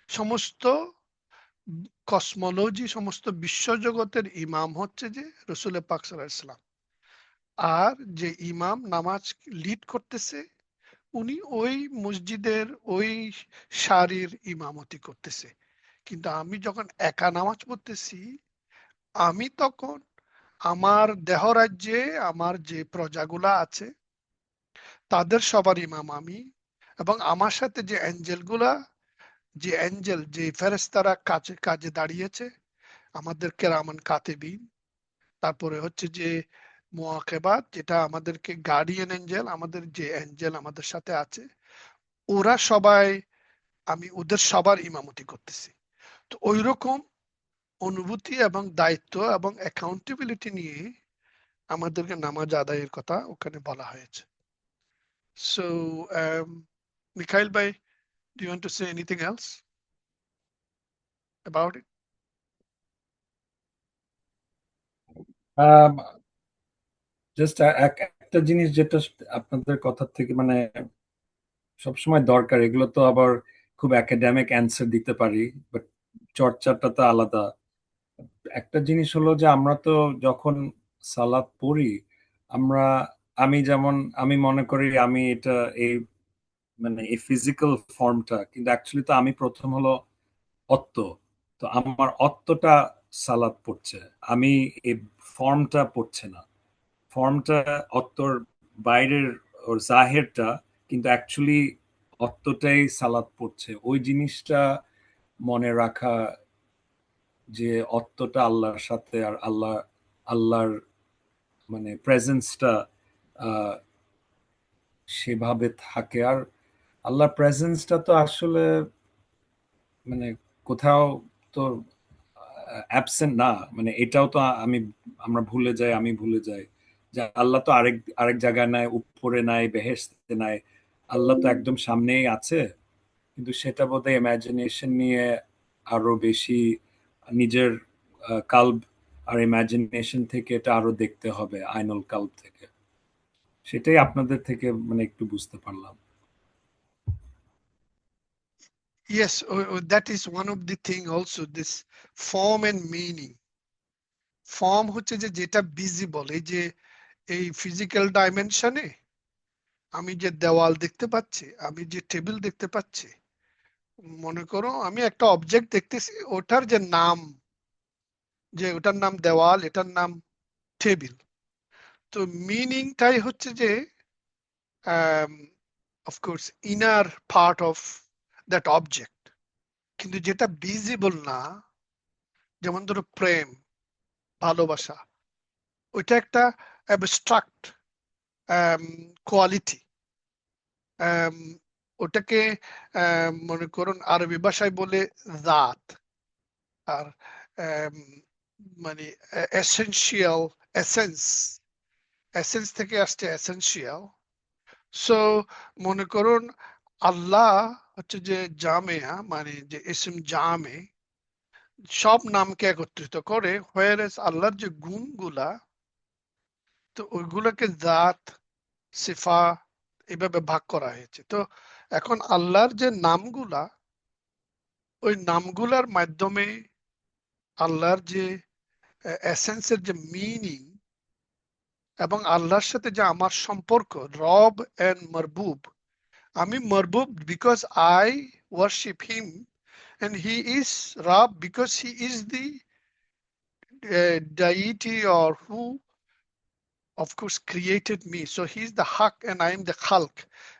সমস্ত কসমোলজি, সমস্ত বিশ্বজগতের ইমাম হচ্ছে যে রসুল পাক সাল্লাল্লাহু আলাইহি ওয়াসাল্লাম। আর যে ইমাম নামাজ লিড করতেছে উনি ওই মসজিদের ওই সারির ইমামতি করতেছে। কিন্তু আমি যখন একা নামাজ পড়তেছি, আমি তখন আমার দেহ রাজ্যে আমার যে প্রজাগুলা আছে তাদের সবার ইমাম আমি, এবং আমার সাথে যে অ্যাঞ্জেল যে ফেরেশতারা কাজে কাজে দাঁড়িয়েছে, আমাদের কেরামান কাতিবিন, তারপরে হচ্ছে যে মুআকিবাত, যেটা আমাদেরকে গার্ডিয়ান এঞ্জেল, আমাদের যে এঞ্জেল আমাদের সাথে আছে, ওরা সবাই, আমি ওদের সবার ইমামতি করতেছি। তো ওইরকম অনুভূতি এবং দায়িত্ব এবং অ্যাকাউন্টেবিলিটি নিয়ে আমাদেরকে নামাজ আদায়ের কথা ওখানে বলা হয়েছে। সো মিখাইল ভাই, do you want to say anything else about it? Just একটা জিনিস যেটা আপনাদের কথা থেকে মানে সবসময় দরকার, এগুলো তো আবার খুব একাডেমিক অ্যান্সার দিতে পারি, বাট চর্চাটা তো আলাদা। একটা জিনিস হলো যে আমরা তো যখন সালাত পড়ি, আমরা আমি যেমন আমি মনে করি আমি এটা এই মানে এই ফিজিক্যাল ফর্মটা, কিন্তু অ্যাকচুয়ালি তো আমি প্রথম হলো অত্ত। তো আমার অত্তটা সালাত পড়ছে, আমি এই ফর্মটা পড়ছে না। ফর্মটা অত্তর বাইরের ওর জাহেরটা, কিন্তু অ্যাকচুয়ালি অত্তটাই সালাত পড়ছে। ওই জিনিসটা মনে রাখা যে অত্তটা আল্লাহর সাথে, আর আল্লাহর মানে প্রেজেন্সটা সেভাবে থাকে। আর আল্লাহর প্রেজেন্সটা তো আসলে মানে কোথাও তো অ্যাবসেন্ট না, মানে এটাও তো আমরা ভুলে যাই, আমি ভুলে যাই যে আল্লাহ তো আরেক আরেক জায়গায় নাই, উপরে নাই, বেহেশতে নাই, আল্লাহ তো একদম সামনেই আছে। কিন্তু সেটা বোধহয় ইমাজিনেশন নিয়ে আরো বেশি নিজের কাল্ব আর ইমাজিনেশন থেকে এটা আরো দেখতে হবে, আইনুল কাল্ব থেকে। সেটাই আপনাদের থেকে মানে একটু বুঝতে পারলাম। Yes, that is one of the thing also, this form and meaning. Form হচ্ছে যে যেটা ভিজিবল, এই যে এই ফিজিক্যাল ডাইমেনশনে আমি যে দেওয়াল দেখতে পাচ্ছি, আমি যে টেবিল দেখতে পাচ্ছি, মনে করো আমি একটা অবজেক্ট দেখতেছি, ওটার যে নাম, যে ওটার নাম দেওয়াল, এটার নাম টেবিল। তো মিনিংটাই হচ্ছে যে of course inner part of that object. কিন্তু যেটা ভিজিবল না, যেমন ধরো প্রেম, ভালোবাসা, ওইটা একটা অ্যাবস্ট্রাক্ট কোয়ালিটি। ওটাকে মনে করুন আরবি ভাষায় বলে জাত, আর মানে এসেনশিয়াল, এসেন্স, এসেন্স থেকে আসছে এসেনশিয়াল। সো মনে করুন আল্লাহ হচ্ছে যে জামেয়া, মানে যে ইসম জামে, সব নামকে একত্রিত করে, হোয়ারেস আল্লাহর যে গুণগুলা, তো ওইগুলোকে জাত, সিফা, এভাবে ভাগ করা হয়েছে। তো এখন আল্লাহর যে নামগুলা, ওই নামগুলার মাধ্যমে আল্লাহর যে এসেন্সের যে মিনিং, এবং আল্লাহর সাথে যে আমার সম্পর্ক, রব এন্ড মারবুব। আমি মারবুব because I worship him, and he is Rab because he is the deity, or who of course created me. So he is the haq and I am the khalq.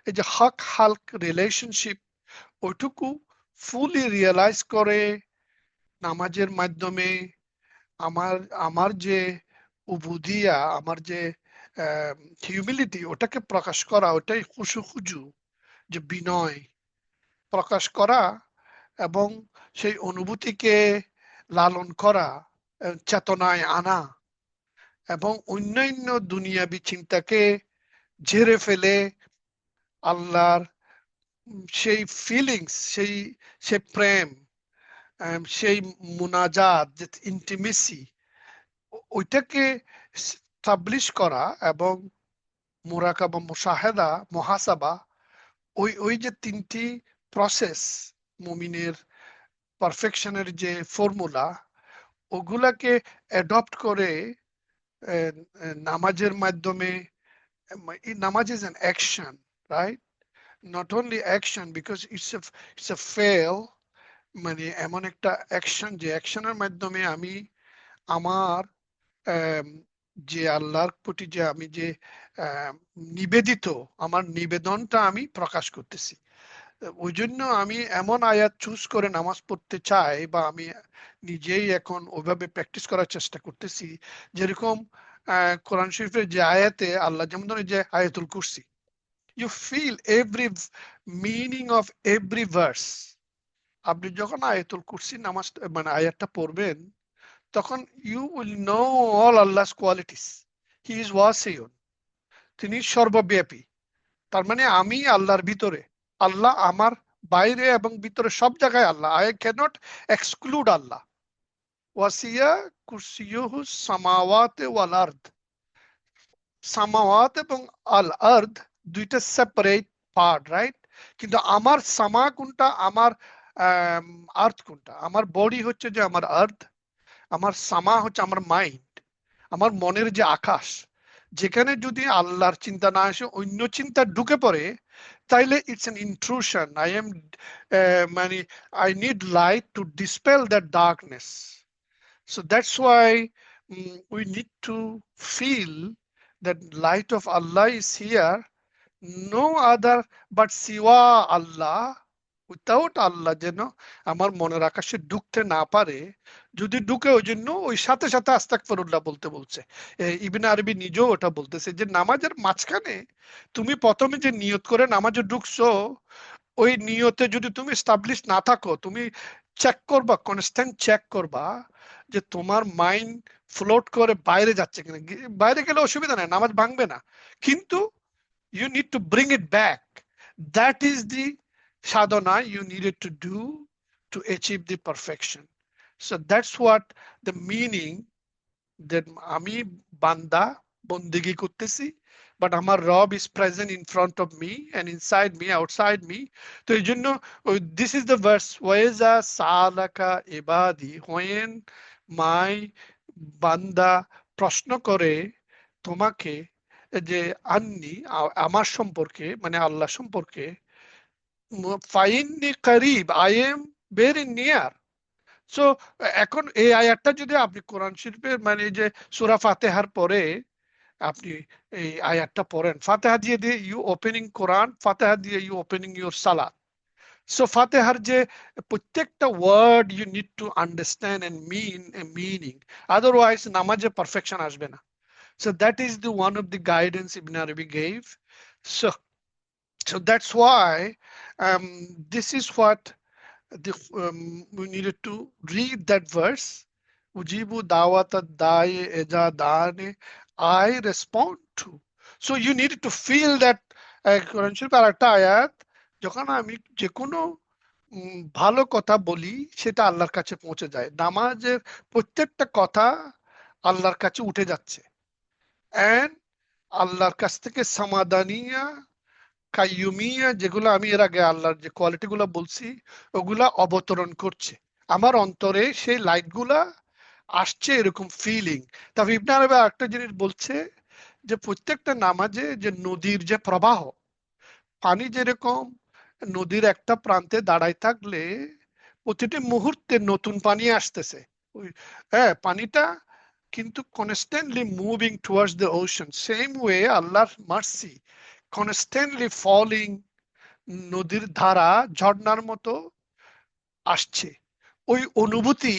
এই যে হক হাল্ক রিলেশনশিপ, ওইটুকু ফুলি realise করে নামাজের মাধ্যমে আমার আমার যে উবুদিয়া, আমার যে হিউমিলিটি, ওটাকে প্রকাশ করা, ওটাই খুশু যে বিনয় প্রকাশ করা, এবং সেই অনুভূতিকে লালন করা, চেতনায় আনা, এবং অন্যান্য দুনিয়াবি চিন্তাকে ঝেড়ে ফেলে আল্লাহর সেই ফিলিংস, সেই প্রেম, সেই মুনাজাত, যে ইন্টিমেসি, ওইটাকে স্টাবলিশ করা, এবং মুরাকাবা, মুশাহেদা, মুহাসাবা, ওই যে তিনটি প্রসেস, মুমিনের পারফেকশনের যে ফর্মুলা, ওগুলাকে অ্যাডপ্ট করে নামাজের মাধ্যমে নামাজ is an action, right? Not only action, because it's a fail, মানে এমন একটা অ্যাকশন যে অ্যাকশনের মাধ্যমে আমি আমার আম, যে আল্লাহর প্রতি যে আমি যে আম, নিবেদিত, আমার নিবেদনটা আমি প্রকাশ করতেছি। ওই জন্য আমি এমন আয়াত চুজ করে নামাজ পড়তে চাই, বা আমি নিজেই এখন ওইভাবে প্র্যাকটিস করার চেষ্টা করতেছি। যেরকম কোরআন শরীফের যে আয়াতে আল্লাহ যেমন ধরেন যে আয়াতুল কুরসি, you feel every meaning of every verse. আপনি যখন আয়াতুল কুরসি নামাজ মানে আয়াতটা পড়বেন, তখন ইউ উইল নো অল আল্লাহস কোয়ালিটিস। হি ইজ ওয়াসিউন, তিনি সর্বব্যাপী। তার মানে আমি আল্লাহর ভিতরে, আল্লাহ আমার বাইরে এবং ভিতরে, সব জায়গায় আল্লাহ। আই ক্যানট এক্সক্লুড আল্লাহ। ওয়াসিয়া কুরসিয়ুহু সামাওয়াতে ওয়াল আরদ। সামাওয়াত এবং আল আরদ দুইটা সেপারেট পার্ট, রাইট? কিন্তু আমার সামা কোনটা, আমার আর্থ কোনটা? আমার বডি হচ্ছে যে আমার আর্থ, আমার সামা হচ্ছে আমার মাইন্ড, আমার মনের যে আকাশ। যেখানে যদি আল্লাহর চিন্তা না আসে, অন্য চিন্তা ঢুকে পড়ে, তাইলে ইটস অ্যান ইন্ট্রুশন। মানে I need light to dispel that darkness. So that's why we need to feel that light of Allah is here. No other but Siwa Allah. Without আল্লাহ যেন আমার মনের আকাশে ঢুকতে না পারে। যদি ঢুকে, ওই জন্য ওই সাথে সাথে আস্তাগফিরুল্লাহ বলতে বলছে। ইবনে আরবি নিজেও ওটা বলতেছে যে নামাজের মাঝখানে তুমি প্রথমে যে নিয়ত করে নামাজে ঢুকছো, ওই নিয়তে যদি তুমি এস্টাবলিশ না থাকো, তুমি চেক করবা, কনস্ট্যান্ট চেক করবা যে তোমার মাইন্ড ফ্লোট করে বাইরে যাচ্ছে কিনা। বাইরে গেলে অসুবিধা নাই, নামাজ ভাঙবে না, কিন্তু you need to bring it back. That is the sadhana you needed to do to achieve the perfection. So that's what the meaning, that আমি বান্দা বন্দেগী করতেছি, বাট আমার রব is present in front of me and inside me, outside me. তো এই জন্য this is the verse, ওয়াইজা সালাকা ইবাদি, when my বান্দা প্রশ্ন করে তোমাকে যে আন্নি, আমার সম্পর্কে, মানে আল্লাহ সম্পর্কে, ফাইন্নি করিব, I am very near. So এখন এই আয়াতটা যদি আপনি কোরআন শরীফের মানে যে সূরা ফাতিহার পরে আপনি এই আয়াতটা পড়েন, ফাতিহা দিয়ে দিয়ে ইউ ওপেনিং কোরআন, ফাতিহা দিয়ে ইউ ওপেনিং ইউর সালাত। সো ফাতিহার যে প্রত্যেকটা word you need to understand and mean a meaning, otherwise নামাজে পারফেকশন আসবে না। So that is the one of the guidance Ibn Arabi gave. So that's why this is what we needed to read that verse. Ujibu dawat ad-da'i idha da'ani, I respond to. So you needed to feel that Quran Sharif আর একটা আয়াত, যখন আমি যে কোনো ভালো কথা বলি, সেটা আল্লাহর কাছে পৌঁছে যায়। নামাজের প্রত্যেকটা কথা আল্লাহর কাছে উঠে যাচ্ছে, এন্ড আল্লাহর কাছ থেকে সামাদানিয়া, কাইয়ুমিয়া, যেগুলো আমি এর আগে আল্লাহর যে কোয়ালিটি গুলা বলছি, ওগুলা অবতরণ করছে আমার অন্তরে, সেই লাইট গুলা আসছে, এরকম ফিলিং। তবে ইবনে আরবি একটা জিনিস বলছে যে প্রত্যেকটা নামাজে যে নদীর যে প্রবাহ, পানি যেরকম নদীর একটা প্রান্তে দাঁড়ায় থাকলে প্রতিটি মুহূর্তে নতুন পানি আসতেছে, হ্যাঁ, পানিটা কিন্তু constantly moving towards the ocean, same way আল্লাহর মার্সি কনস্ট্যান্টলি ফলিং, নদীর ধারা ঝর্ণার মতো আসছে। ওই অনুভূতি,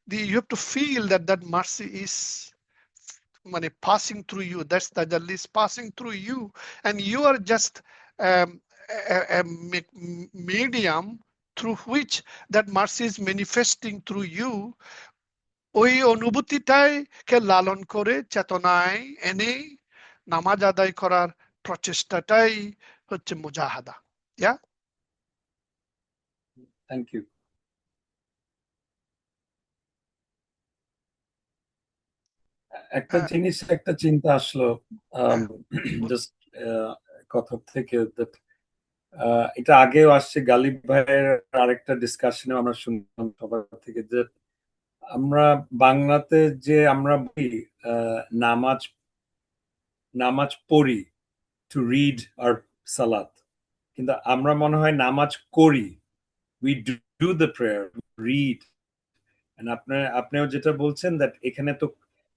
you have to feel that that mercy is মানে passing through you, that's tajalli is passing through you, and you are just a medium through which that mercy is manifesting through you. ওই অনুভূতিটাই কে লালন করে চেতনায় এনে নামাজ আদায় করার প্রচেষ্টাটাই হচ্ছে মুজাহাদা। ইয়া, thank you. একটা জিনিস, একটা চিন্তা আসলো জাস্ট কথা থেকে, এটা আগেও আসছে, গালিব ভাইয়ের আরেকটা ডিসকাশনে আমরা শুনলাম সবার থেকে, যে আমরা বাংলাতে যে আমরা বলি নামাজ নামাজ পড়ি, টু রিড আর সালাত, কিন্তু আমরা মনে হয় নামাজ করি, we do the prayer, read. আপনিও যেটা বলছেন দ্যাট এখানে তো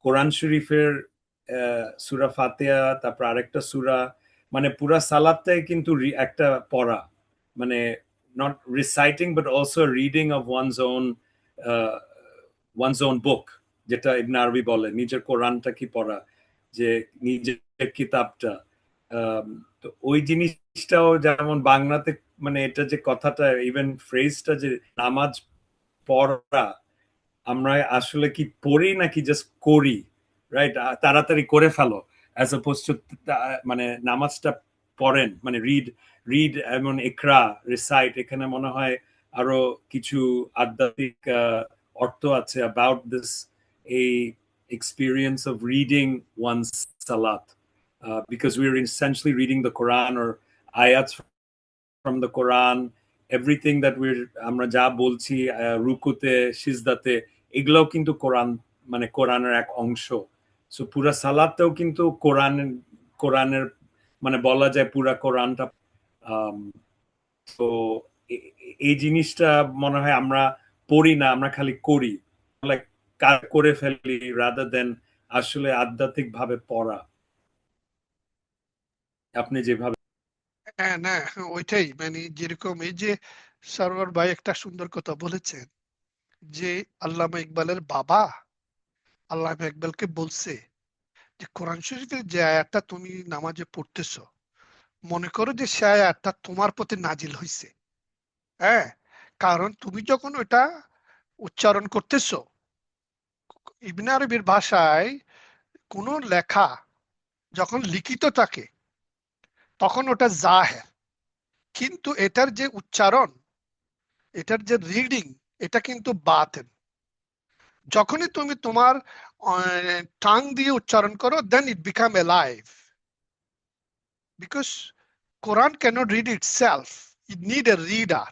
কোরআন শরীফের সূরা ফাতিহা, তারপর আরেকটা সূরা, মানে পুরা সালাতটাই কিন্তু একটা পড়া, মানে not reciting but also reading of one's own book, যেটা ইবনে আরবি বলে নিজের কোরআনটা কি পড়া, যে নিজের কিতাবটা। তো ওই জিনিসটাও যেমন বাংলাতে, মানে এটা যে কথাটা, ইভেন ফ্রেজটা যে নামাজ পড়া, আমরা আসলে কি পড়ি নাকি জাস্ট করি, রাইট? তাড়াতাড়ি করে ফেলো, অ্যাজ অপোজ টু মানে নামাজটা পড়েন, মানে রিড, রিড এমন ইকরা, রিসাইট, এখানে মনে হয় আরো কিছু আধ্যাত্মিক অর্থ আছে অ্যাবাউট দিস, এই experience of reading one's salat, because we're essentially reading the Quran or ayats from the Quran. Everything that আমরা যা বলছি রুকুতে, সিজদাতে, এগুলোও কিন্তু কোরআন, মানে কোরআনের এক অংশ। সো পুরা সালাতেও কিন্তু কোরআনের মানে বলা যায় পুরা কোরআনটা। তো এই জিনিসটা মনে হয় আমরা পড়ি না, আমরা খালি করি, লাইক কাজ করে ফেলি রাদার দেন আসলে আধ্যাত্মিক ভাবে পড়া, আপনি যেভাবে। হ্যাঁ, না, ওইটাই, মানে যেরকম এই যে সরওয়ার ভাই একটা সুন্দর কথা বলেছেন যে আল্লামা ইকবালের বাবা আল্লামা ইকবালকে বলছে যে কোরআন শরীফের যে আয়াতটা তুমি নামাজে পড়তেছো, মনে করো যে সে আয়াতটা তোমার প্রতি নাজিল হয়েছে। হ্যাঁ, কারণ তুমি যখন ওটা উচ্চারণ করতেছো, ইবনে আরবির ভাষায় কোনো লেখা যখন লিখিত থাকে তখন ওটা জাহের, কিন্তু এটার যে উচ্চারণ, এটার যে রিডিং, এটা কিন্তু বাতেন। যখনই তুমি তোমার টাং দিয়ে উচ্চারণ করো, then it become alive, because Quran cannot read itself, it need a reader.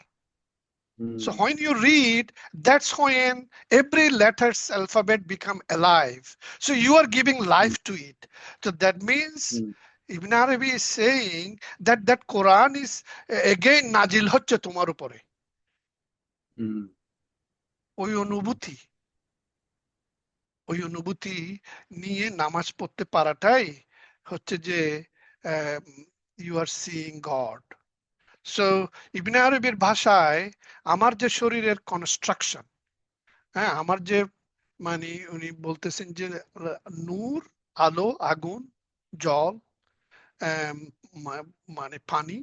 So when you read, that's when every letter's alphabet become alive. So you are giving life to it. So that means Ibn Arabi is saying that Quran is again নাজিল হচ্ছে তোমার উপরে। ওই অনুভূতি নিয়ে নামাজ পড়তে পারাটাই হচ্ছে যে you are seeing God. So Ibn আরবির ভাষায় আমার যে শরীরের কনস্ট্রাকশন, হ্যাঁ, আমার যে, মানে উনি বলতেছেন যে নূর, আলো, আগুন, জল, মানে পানি,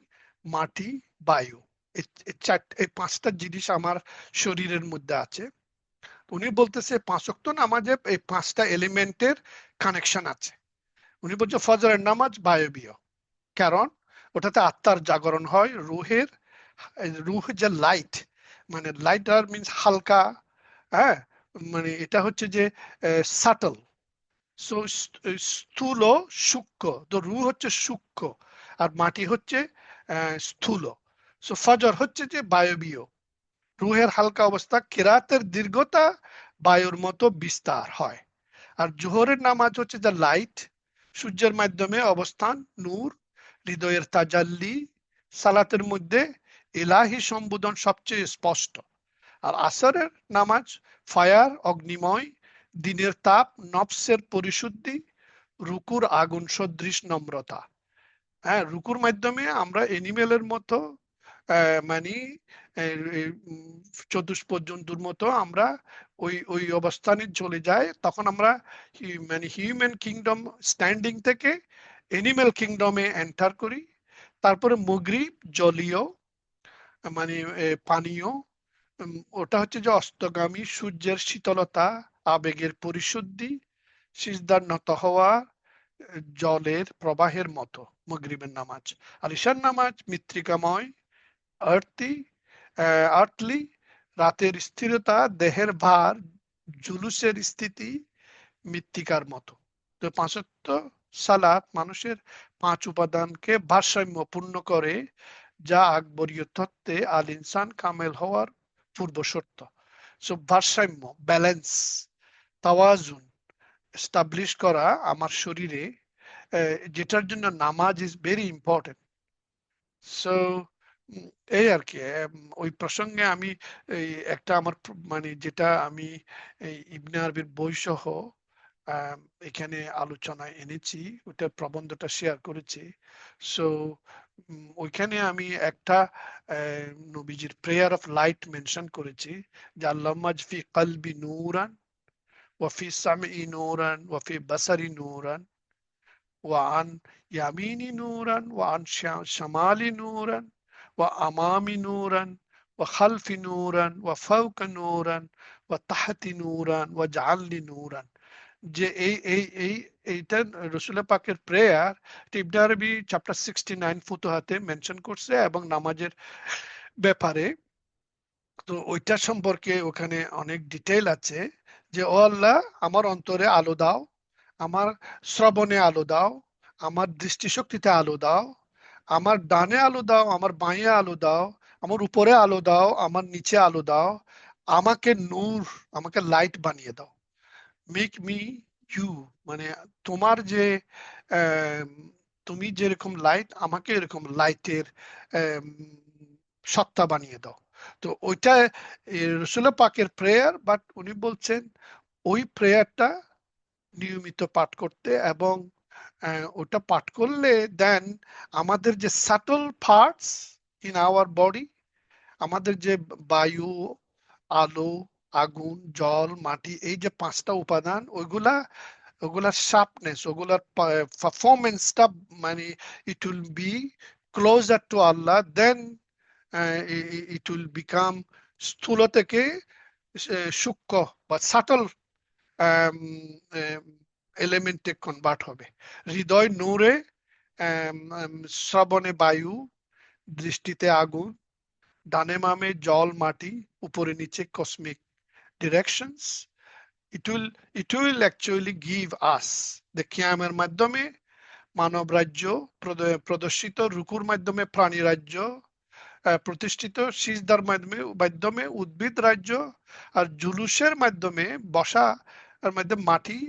মাটি, বায়ু, এই পাঁচটা জিনিস আমার শরীরের মধ্যে আছে। উনি বলতেছে পাঁচ ওয়াক্ত নামাজে এই পাঁচটা এলিমেন্টের কানেকশন আছে। উনি বলছে ফজরের নামাজ বায়বীয়, কারণ ওটাতে আত্মার জাগরণ হয়, রুহ যে লাইট, মানে লাইট আর মিনস হালকা, হ্যাঁ, মানে এটা হচ্ছে যে সাটল। সো স্থূল, সূক্ষ্ম, তো রুহ হচ্ছে সূক্ষ্ম আর মাটি হচ্ছে স্থূল। সো ফজর হচ্ছে যে বায়বীয়, রুহের হালকা অবস্থা, কেরাতের দীর্ঘতা বায়ুর মতো বিস্তার হয়। আর জোহরের নামাজ হচ্ছে যে লাইট, সূর্যের মাধ্যমে অবস্থান, নূর, হৃদয়ের তাজাল্লি, সালাতের মধ্যে ইলাহি সম্বোধন সবচেয়ে স্পষ্ট। আর আসরের নামাজ ফায়ার, অগ্নিময়, দিনের তাপ, নফসের পরিশুদ্ধি, রুকুর আগুন সদৃশ নম্রতা। হ্যাঁ, রুকুর মাধ্যমে আমরা এনিমেলের মতো, মানে চতুষ্পদ জন্তুর মতো আমরা ওই অবস্থানে চলে যাই, তখন আমরা মানে হিউম্যান কিংডম স্ট্যান্ডিং থেকে এনিম্যাল কিংডমে এন্টার করি। তারপরে মগরিব জলীয়, মানে পানীয়, ওটা হচ্ছে যে অস্তগামী সূর্যের শীতলতা, আবেগের পরিশুদ্ধি, সিজদার নত হওয়া, জলের প্রবাহের মতো মগরিবের নামাজ। আর ঈশার নামাজ মৃত্তিকাময়, আর্টলি, রাতের স্থিরতা, দেহের ভার, জুলুসের স্থিতি মৃত্তিকার মতো। তো পাঁচত্ব সালাত মানুষের পাঁচ উপাদানকে ভারসাম্যপূর্ণ করে, যা আকবরীয় তত্ত্বে আল ইনসান কামেল হওয়ার পূর্ব শর্ত। সো ভারসাম্য, ব্যালেন্স, তাওয়াজুন এস্টাবলিশ করা আমার শরীরে, যেটার জন্য নামাজ ইজ ভেরি ইম্পর্টেন্ট। সো এই আর কি, ওই প্রসঙ্গে আমি এই একটা আমার মানে যেটা আমি এই ইবনে আরবির বই সহ আম, এখানে আলোচনায় এনেছি, ওটা প্রবন্ধটা শেয়ার করেছি। সো ওইখানে আমি একটা নবীজির প্রেয়ার অফ লাইট মেনশন করেছি, যে আল্লাহুম্মা ফি কলবি নূরান ওয়া ফি সামঈ নূরান ওয়া ফি বাসারি নূরান وعن يميني نورا وعن شمالي نورا وأمامي نورا وخلفي نورا وفوق نورا وتحت نورا واجعل لي نورا। যে এইটা রসুলের পাকের প্রেয়ার, ইবনে আরবি চ্যাপ্টার 69 ফুতুহাতে মেনশন করছে, এবং নামাজের ব্যাপারে তো ওইটা সম্পর্কে ওখানে অনেক ডিটেইল আছে, যে ও আল্লাহ আমার অন্তরে আলো দাও, আমার শ্রবণে আলো দাও, আমার দৃষ্টিশক্তিতে আলো দাও, আমার ডানে আলো দাও, আমার বাঁয়ে আলো দাও, আমার উপরে আলো দাও, আমার নিচে আলো দাও, আমাকে নূর, আমাকে লাইট বানিয়ে দাও। মেক মি ইউ, মানে তোমার যে আম, তুমি যেরকম লাইট, আমাকে এরকম লাইটের সত্তা বানিয়ে দাও। তো ওইটা রসুল পাকের প্রেয়ার, বাট উনি বলছেন ওই প্রেয়ারটা নিয়মিত পাঠ করতে, এবং ওটা পাঠ করলে দেন আমাদের যে subtle parts in our body, আমাদের যে বায়ু, আলো, আগুন, জল, মাটি, এই যে পাঁচটা উপাদান, ওগুলার শার্পনেস, ওগুলার পারফরমেন্সটা, মানে it will be closer to Allah, then it will become স্থূল থেকে সূক্ষ্ম বা সাটল এলিমেন্টে কনভার্ট হবে। হৃদয় নূরে, শ্রবণে বায়ু, দৃষ্টিতে আগুন, ডানে বামে জল, মাটি, উপরে নিচে cosmic directions. it will actually give us the কিয়ামের মাধ্যমে মানব রাজ্য প্রদর্শিত, রুকুর মাধ্যমে প্রাণী রাজ্য প্রতিষ্ঠিত, সিজদার মাধ্যমে উদ্ভিদ রাজ্য, আর জুলুসের মাধ্যমে বসা এর মধ্যে মাটি,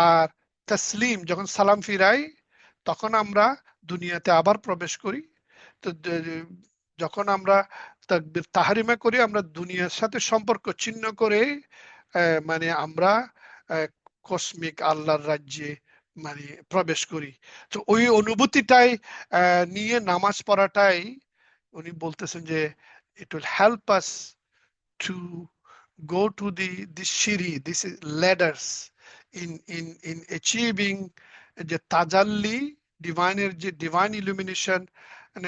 আর তাসলিম যখন সালাম ফিরাই তখন আমরা দুনিয়াতে আবার প্রবেশ করি। তো যখন আমরা তাকবীর তাহরিমা করি, আমরা দুনিয়ার সাথে সম্পর্ক ছিন্ন করে মানে আমরা কসমিক আল্লাহর রাজ্যে মানে প্রবেশ করি। তো ওই অনুভূতিটাই নিয়ে নামাজ পড়াটাই উনি বলতেছেন যে it will help us to go to this shiri, this is ladders in achieving যে তাজাল্লি, ডিভাইনের যে ডিভাইন ইলুমিনেশন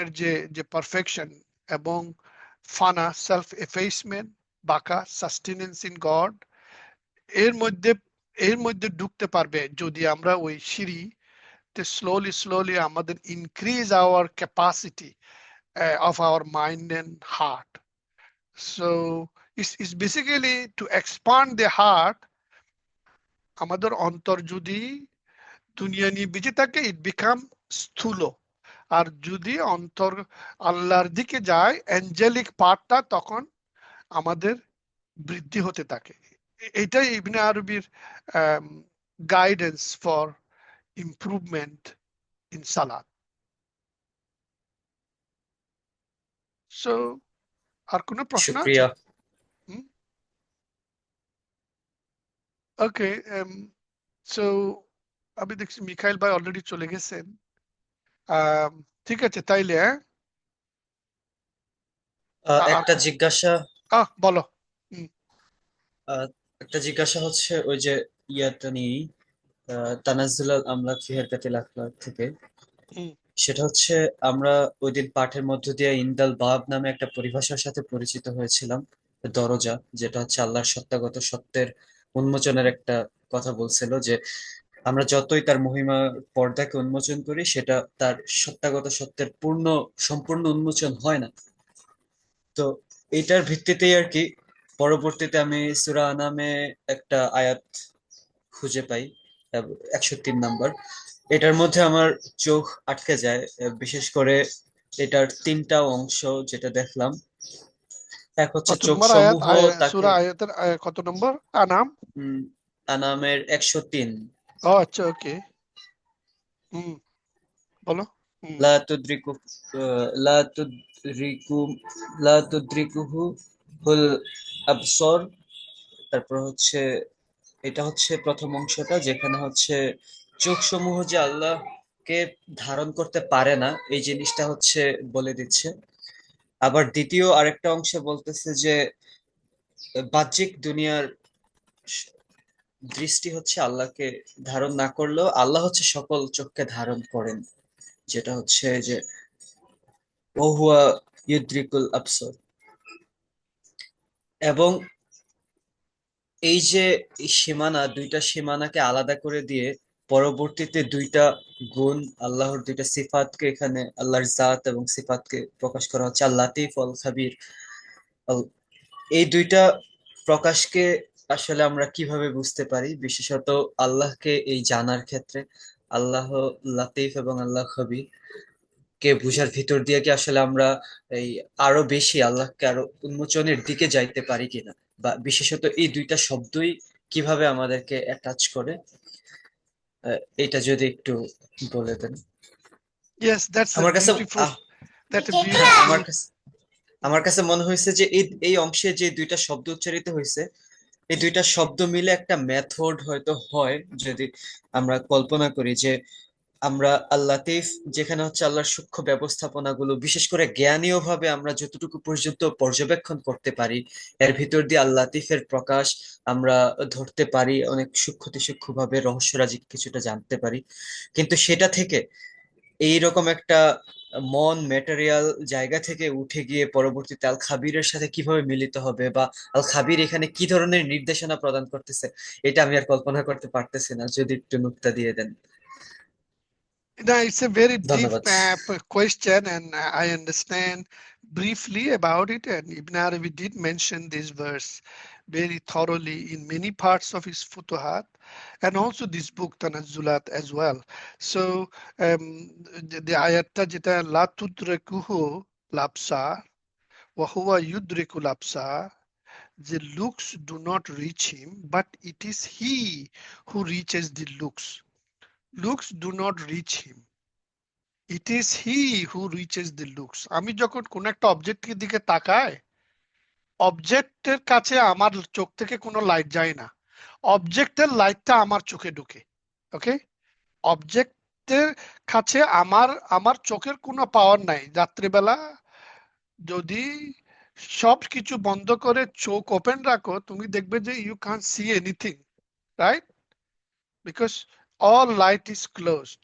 এর যে পারফেকশন, এবং ফানা self এফেসমেন্ট, Bakar sustenance in god, এর মধ্যে ঢুকতে পারবে যদি আমরা ওই সিঁড়িতে স্লোলি আমাদের increase our capacity of our mind and heart. So it's basically to expand the heart. আমাদের অন্তর যদি দুনিয়া নিয়ে বেঁচে থাকে, it become স্থূল, আর যদি অন্তর আল্লাহর দিকে যায়, অ্যাঞ্জেলিক পার্টটা তখন আমাদের বৃদ্ধি হতে থাকে। এটাই ইবনে আরবির গাইডেন্স ফর ইমপ্রুভমেন্ট ইন সালাত। সো আর কোনো প্রশ্ন আছে? শুক্রিয়া। ওকে, সো আমি দেখছি মিখাইল ভাই অলরেডি চলে গেছেন। ঠিক আছে তাইলে, একটা জিজ্ঞাসা বলো। আহ, একটা জিজ্ঞাসা হচ্ছে ওই যে ইয়াটা নিয়ে, তানাজ্জুলাল আমলাক ফি হিরকাতিল আখলাক থেকে। সেটা হচ্ছে আমরা ওই দিন পাঠের মধ্য দিয়ে ইনদাল বাব নামে একটা পরিভাষার সাথে পরিচিত হয়েছিলাম, দরজা, যেটা হচ্ছে আল্লাহর সত্তাগত সত্যের উন্মোচনের একটা কথা বলছিল, যে আমরা যতই তার মহিমা পর্দাকে উন্মোচন করি, সেটা তার সত্তাগত সত্যের সম্পূর্ণ উন্মোচন হয় না। তো এইটার ভিত্তিতেই আর কি পরবর্তীতে আমি সূরা আনামে একটা আয়াত খুঁজে পাই, 103 নাম্বার। এটার মধ্যে আমার চোখ আটকে যায়, বিশেষ করে এটার 3টা অংশ যেটা দেখলাম। এক হচ্ছে কত চোখ নম্বর আয়াত? সমূহ তাকে সূরা আয়াতের কত নম্বর? আনাম। উম, আনামের 103। ও আচ্ছা, ওকে। হুম, বলো। হুম। লা তুদ্রিকু লা তুদ্রিকু লা তুদ্রিকুহু হুল আবসর। তারপর হচ্ছে এটা হচ্ছে প্রথম অংশটা, যেখানে হচ্ছে চোখ সমূহ যে আল্লাহকে ধারণ করতে পারে না এই জিনিসটা হচ্ছে বলে দিচ্ছে। আবার দ্বিতীয় আরেকটা অংশে বলতেছে যে বাহ্যিক দুনিয়ার দৃষ্টি হচ্ছে আল্লাহকে ধারণ না করলেও আল্লাহ হচ্ছে সকল চোখকে ধারণ করেন, যেটা হচ্ছে যে ওহুয়া ইউদ্রিকুল আবসর। এবং এই যে এই সীমানা, দুইটা সীমানাকে আলাদা করে দিয়ে পরবর্তীতে দুইটা গুণ, আল্লাহর দুইটা সিফাতকে, এখানে আল্লাহর জাত এবং সিফাতকে প্রকাশ করা হচ্ছে, আল লাতিফ অল খাবির। এই দুইটা প্রকাশকে আসলে আমরা কিভাবে বুঝতে পারি, বিশেষত আল্লাহকে এই জানার ক্ষেত্রে? আল্লাহ লাতিফ এবং আল্লাহ খবির কে বুঝার ভিতর দিয়ে কি আসলে আমরা এই আরো বেশি আল্লাহকে আরো উন্মোচনের দিকে যাইতে পারি কিনা, বা বিশেষত এই দুইটা শব্দই কিভাবে আমাদেরকে অ্যাটাচ করে, এটা যদি একটু বলে দেন। Yes, that's a আমার কাছে beautiful. আহ, That's a হ্যাঁ, আমার beautiful. কাছে আমার কাছে মনে হয়েছে যে এই এই অংশে যে দুইটা শব্দ উচ্চারিত হয়েছে, এই দুইটা শব্দ মিলে একটা মেথড হয়তো হয়, যদি আমরা কল্পনা করি যে আমরা আল লাতিফ, যেখানে হচ্ছে আল্লাহর সূক্ষ্ম ব্যবস্থাপনাগুলো বিশেষ করে জ্ঞানীয় ভাবে আমরা যতটুকু পর্যন্ত পর্যবেক্ষণ করতে পারি, এর ভিতর দিয়ে আল লাতিফের প্রকাশ আমরা ধরতে পারি, অনেক সূক্ষ্ম সূক্ষ্ম ভাবে রহস্যরাজি কিছুটা জানতে পারি। কিন্তু সেটা থেকে এইরকম একটা মন ম্যাটেরিয়াল জায়গা থেকে উঠে গিয়ে পরবর্তীতে আল খাবিরের সাথে কিভাবে মিলিত হবে, বা আল খাবির এখানে কি ধরনের নির্দেশনা প্রদান করতেছে, এটা আমি আর কল্পনা করতে পারতেছি না, যদি একটু নুক্তা দিয়ে দেন। No, it's a very deep ধন্যবাদ। question, and I understand briefly about it. And Ibn Arabi did mention this verse very thoroughly in many parts of his Futuhat, and also this book Tanazzulat as well. So the ayatta jeta la tudrikuhu labsar wa huwa yudrikul absar, the looks do not reach him, but it is he who reaches the looks. Looks do not reach him. It is he who reaches the looks. আমি যখন কোন একটা অবজেক্টের দিকে তাকাই, অবজেক্টের কাছে আমার চোখ থেকে কোনো লাইট যায় না, অবজেক্টের লাইটটা আমার চোখে ঢুকে। ওকে, অবজেক্টের কাছে আমার আমার চোখের কোনো পাওয়ার নাই। রাত্রিবেলা যদি সব কিছু বন্ধ করে চোখ ওপেন রাখো, তুমি দেখবে যে you can see anything, right? Because all light is closed.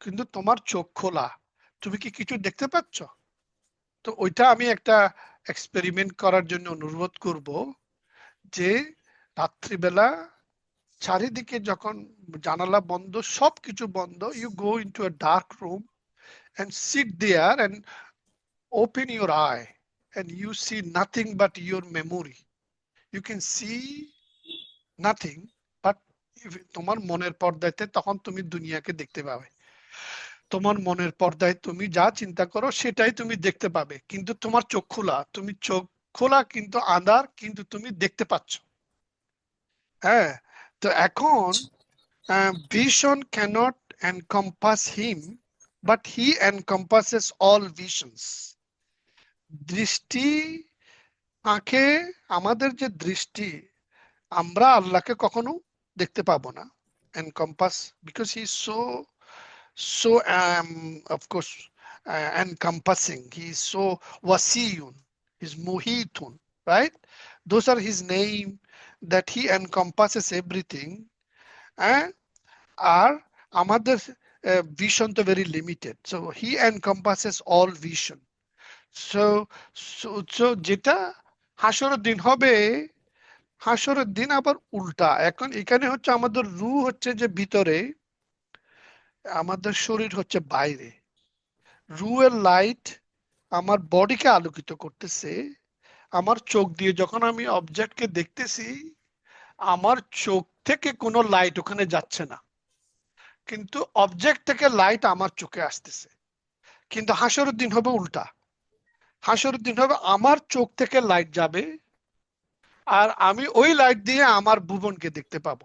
কিন্তু তোমার চোখ খোলা, তুমি কি কিছু দেখতে পাচ্ছ? তো ওইটা আমি একটা এক্সপেরিমেন্ট করার জন্য অনুরোধ করব, যে রাত্রিবেলা চারিদিকে যখন জানালা বন্ধ, সবকিছু বন্ধ, you go into a dark room and sit there and open your eye and you see nothing but your memory. You can see nothing but তোমার মনের পর্দাতে তখন তুমি দুনিয়াকে দেখতে পাবে। তোমার মনের পর্দায় তুমি যা চিন্তা করো সেটাই তুমি দেখতে পাবে, কিন্তু তোমার চোখ খোলা, তুমি চোখ খোলা কিন্তু আঁধার, কিন্তু তুমি দেখতে পাচ্ছ। হ্যাঁ, তো এখন vision cannot encompass him, but he encompasses all visions. দৃষ্টি, আঁখে, আমাদের যে দৃষ্টি, আমরা আল্লাহকে কখনো দেখতে পাবো না। encompass because he is so of course encompassing, he is so wasiyun, he's muhitun, right? Those are his name, that he encompasses everything. আর আমাদের vision তো very limited, so he encompasses all vision. so so যেটা হাসরের দিন হবে, হাসরের দিন আবার উল্টা। এখন এখানে হচ্ছে আমাদের রূহ হচ্ছে যে ভিতরে, আমাদের শরীর হচ্ছে বাইরে। রুয়ের লাইট আমার বডিকে আলোকিত করতেছে। আমার চোখ দিয়ে যখন আমি অবজেক্টকে দেখতেছি, আমার চোখ থেকে কোনো লাইট ওখানে যাচ্ছে না, কিন্তু অবজেক্ট থেকে লাইট আমার চোখে আসতেছে। কিন্তু হাসরের দিন হবে উল্টা, হাসরের দিন হবে আমার চোখ থেকে লাইট যাবে, আর আমি ওই লাইট দিয়ে আমার ভুবনকে দেখতে পাবো।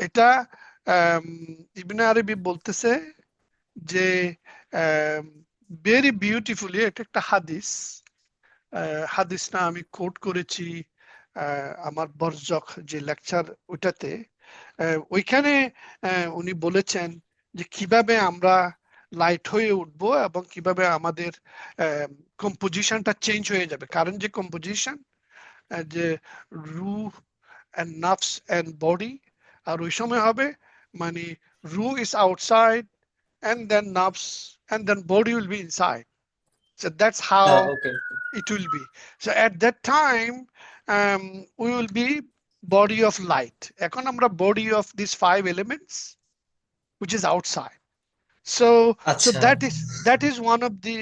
এটা আম, ইবনে আরবি বলতেছে যে ভেরি বিউটিফুলি, এটা একটা হাদিস। হাদিসটা আমি কোট করেছি আমার বর্জক যে লেকচার ওইটাতে। ওইখানে উনি বলেছেন যে কিভাবে আমরা লাইট হয়ে উঠবো এবং কিভাবে আমাদের কম্পোজিশনটা চেঞ্জ হয়ে যাবে। কারণ যে কম্পোজিশন, যে রুহ and nafs and body, আর ওই সময় হবে মানে ruh is outside and then nafs and then body will be inside. So that's how okay. it will be. So at that time we will be body of light. এখন আমরা body of these 5 elements which is outside. So আচ্ছা। that is one of the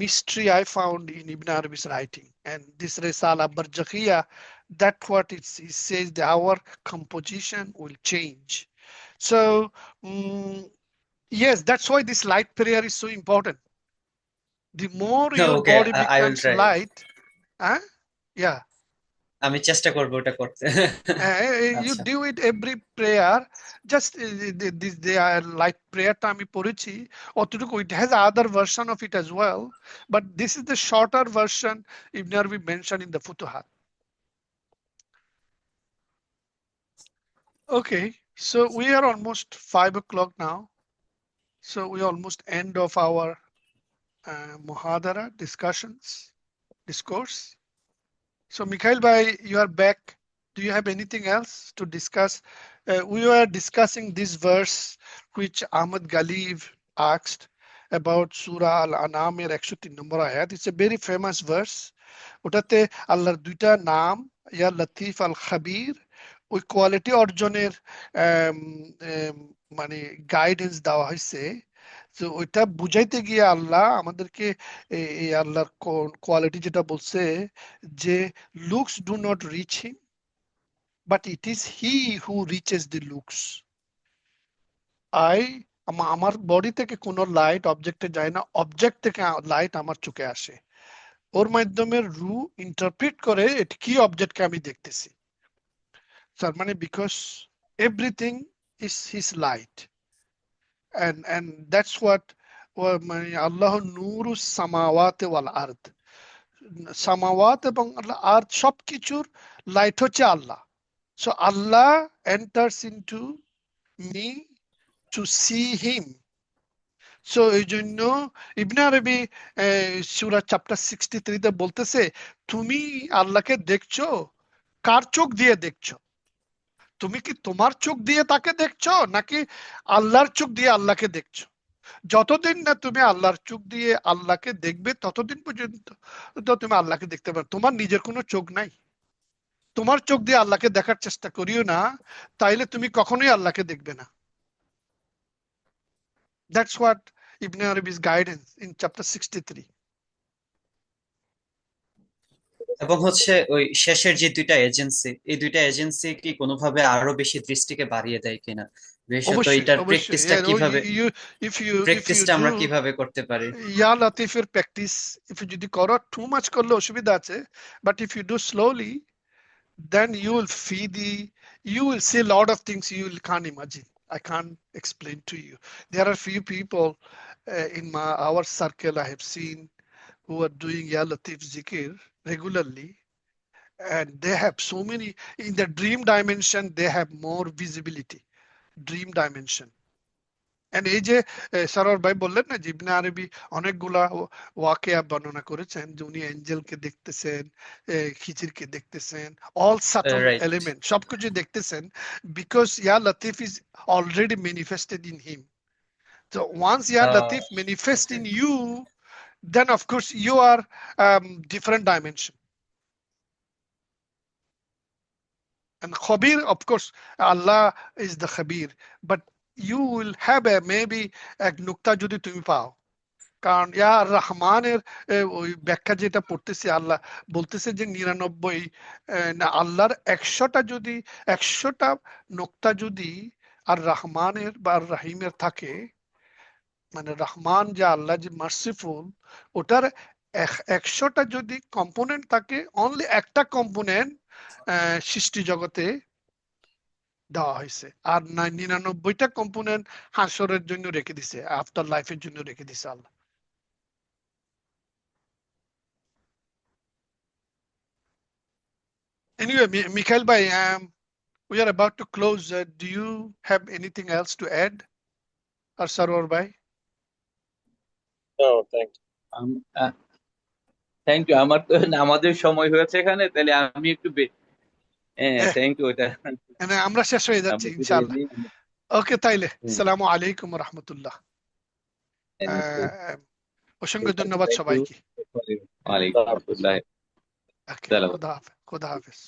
mystery I found in Ibn Arabi's writing. And this Risala Barjakhiya, that's what it says, that our composition will change. So yes, that's why this light prayer is so important. The more your okay, body I will becomes try. light, huh? Yeah, আমি চেষ্টা করবো ওটা করতে। you আচ্ছা। do it every prayer. Just this light prayer টা আমি পড়েছি অতটুকু, it has other version of it as well, but this is the shorter version Ibn Arabi mentioned in the Futuhat. Okay, so we are almost 5 o'clock now, so we almost end of our muhadara discourse. So Mikhail bhai, you are back. Do you have anything else to discuss? We were discussing this verse which Ahmad Ghalib asked about Surah Al-An'am এর 103 নম্বর আয়াত. It's a very famous verse. ওটাতে আল্লাহর দুইটা নাম, ইয়া লতিফ আল খাবির, ওই quality অর্জনের আম, আম, মানে guidance দেওয়া হয়েছে। তো ওইটা বুঝাইতে গিয়ে আল্লাহ আমাদেরকে এই আল্লাহর কোয়ালিটি যেটা বলছে যে looks do not reach him, but it is he who reaches the looks. আমার বডি থেকে কোনো লাইট অবজেক্টে যায় না, অবজেক্ট থেকে লাইট আমার চোখে আসে। ওর মাধ্যমে রু ইন্টারপ্রিট করে এটা কি অবজেক্টকে আমি দেখতেছি। তার মানে because everything is his light, and that's what মানে আল্লাহ নূরুস সামাওয়াতে ওয়াল আরদ, সামাওয়াত এবং আরদ সবকিছুর লাইট হচ্ছে আল্লাহ। So Allah enters into me to see him. So এই জন্য ইবনে আরবি সূরা চ্যাপ্টার 63 তে বলতেছে, তুমি আল্লাহকে দেখছো কার চোখ দিয়ে দেখছো? তুমি কি তোমার চোখ দিয়ে তাকে দেখছো নাকি আল্লাহর চোখ দিয়ে আল্লাহকে দেখছো? যতদিন না তুমি আল্লাহর চোখ দিয়ে আল্লাহকে দেখবে ততদিন পর্যন্ত তো তুমি আল্লাহকে দেখতে পারো। তোমার নিজের কোনো চোখ নাই, তোমার চোখ দিয়ে আল্লাহকে দেখার চেষ্টা করিও না, তাইলে তুমি কখনোই আল্লাহকে দেখবে না। That's what Ibn Arabi's guidance in chapter 63. এবং ওই শেষের যে দুইটা এজেন্সি, এই দুইটা এজেন্সি কি কোনোভাবে আরো বেশি দৃষ্টিকে বাড়িয়ে দেয় কিনা, বিশেষত অবশ্যই এটার অবশ্যই, প্র্যাকটিসটা আমরা কিভাবে করতে পারি? ইয়া লাতিফের প্র্যাকটিস যদি করো, টু মাচ করলে অসুবিধা আছে, but if you do slowly, then you will see a lot of things you can't imagine. I can't explain to you. There are few people in our circle I have seen who are doing Ya Latif Zikr regularly, and they have so many in the dream dimension. They have more visibility, dream dimension. And এই যে সরোয়ার ভাই বললেন না যে ইবনে আরবি অনেকগুলা ওয়াকিয়া বর্ণনা করেছেন যে উনি এঞ্জেলকে দেখতেছেন, খিজিরকে দেখতেছেন, অল সাটল রাইট। এলিমেন্ট সবকিছু দেখতেছেন, because yeah Latif is already manifested in him. So once Ya Latif manifest in you, then of course you are different dimension. And Khabir, of course, Allah is the Khabir, but you will have a maybe এক নুকতা যদি তুমি পাও, কারণ ইয়া রহমানের ওই ব্যাখ্যা যেটা পড়তেছি, আল্লাহ বলতেছে যে 99 না, আল্লাহর 100টা নুকতা যদি আর রহমানের বা রাহিমের থাকে, মানে রহমান যে আল্লাহ যে মার্সিফুল, ওটার 100টা যদি কম্পোনেন্ট থাকে, অনলি একটা কম্পোনেন্ট সৃষ্টি জগতে দেওয়া হয়েছে, আর 99টা কম্পোনেন্ট হাসরের জন্য রেখে দিছে, আফটার লাইফের জন্য রেখে দিছে আল্লাহ। Anyway, Mikhail bhai, we are about to close. Do you have anything else to add, or Sarwar bhai? No, thank you. Thank you. আমার তো আমাদের সময় হয়েছে এখানে, তাহলে আমি একটু হ্যাঁ, হ্যাঁ, থ্যাংক ইউ। এটা মানে আমরা শেষ হয়ে যাচ্ছি আমরা বিদায় ইনশাআল্লাহ। নিই। ওকে, তাইলে হুম, সালামু আলাইকুম রহমতুল্লাহ। হ্যাঁ, নিশ্চয়ই। অসংখ্য ধন্যবাদ থ্যাংক ইউ। সবাইকে। ওয়ালাইকুম আসসালাম। ওকে, সালাম। খুদা হাফেজ।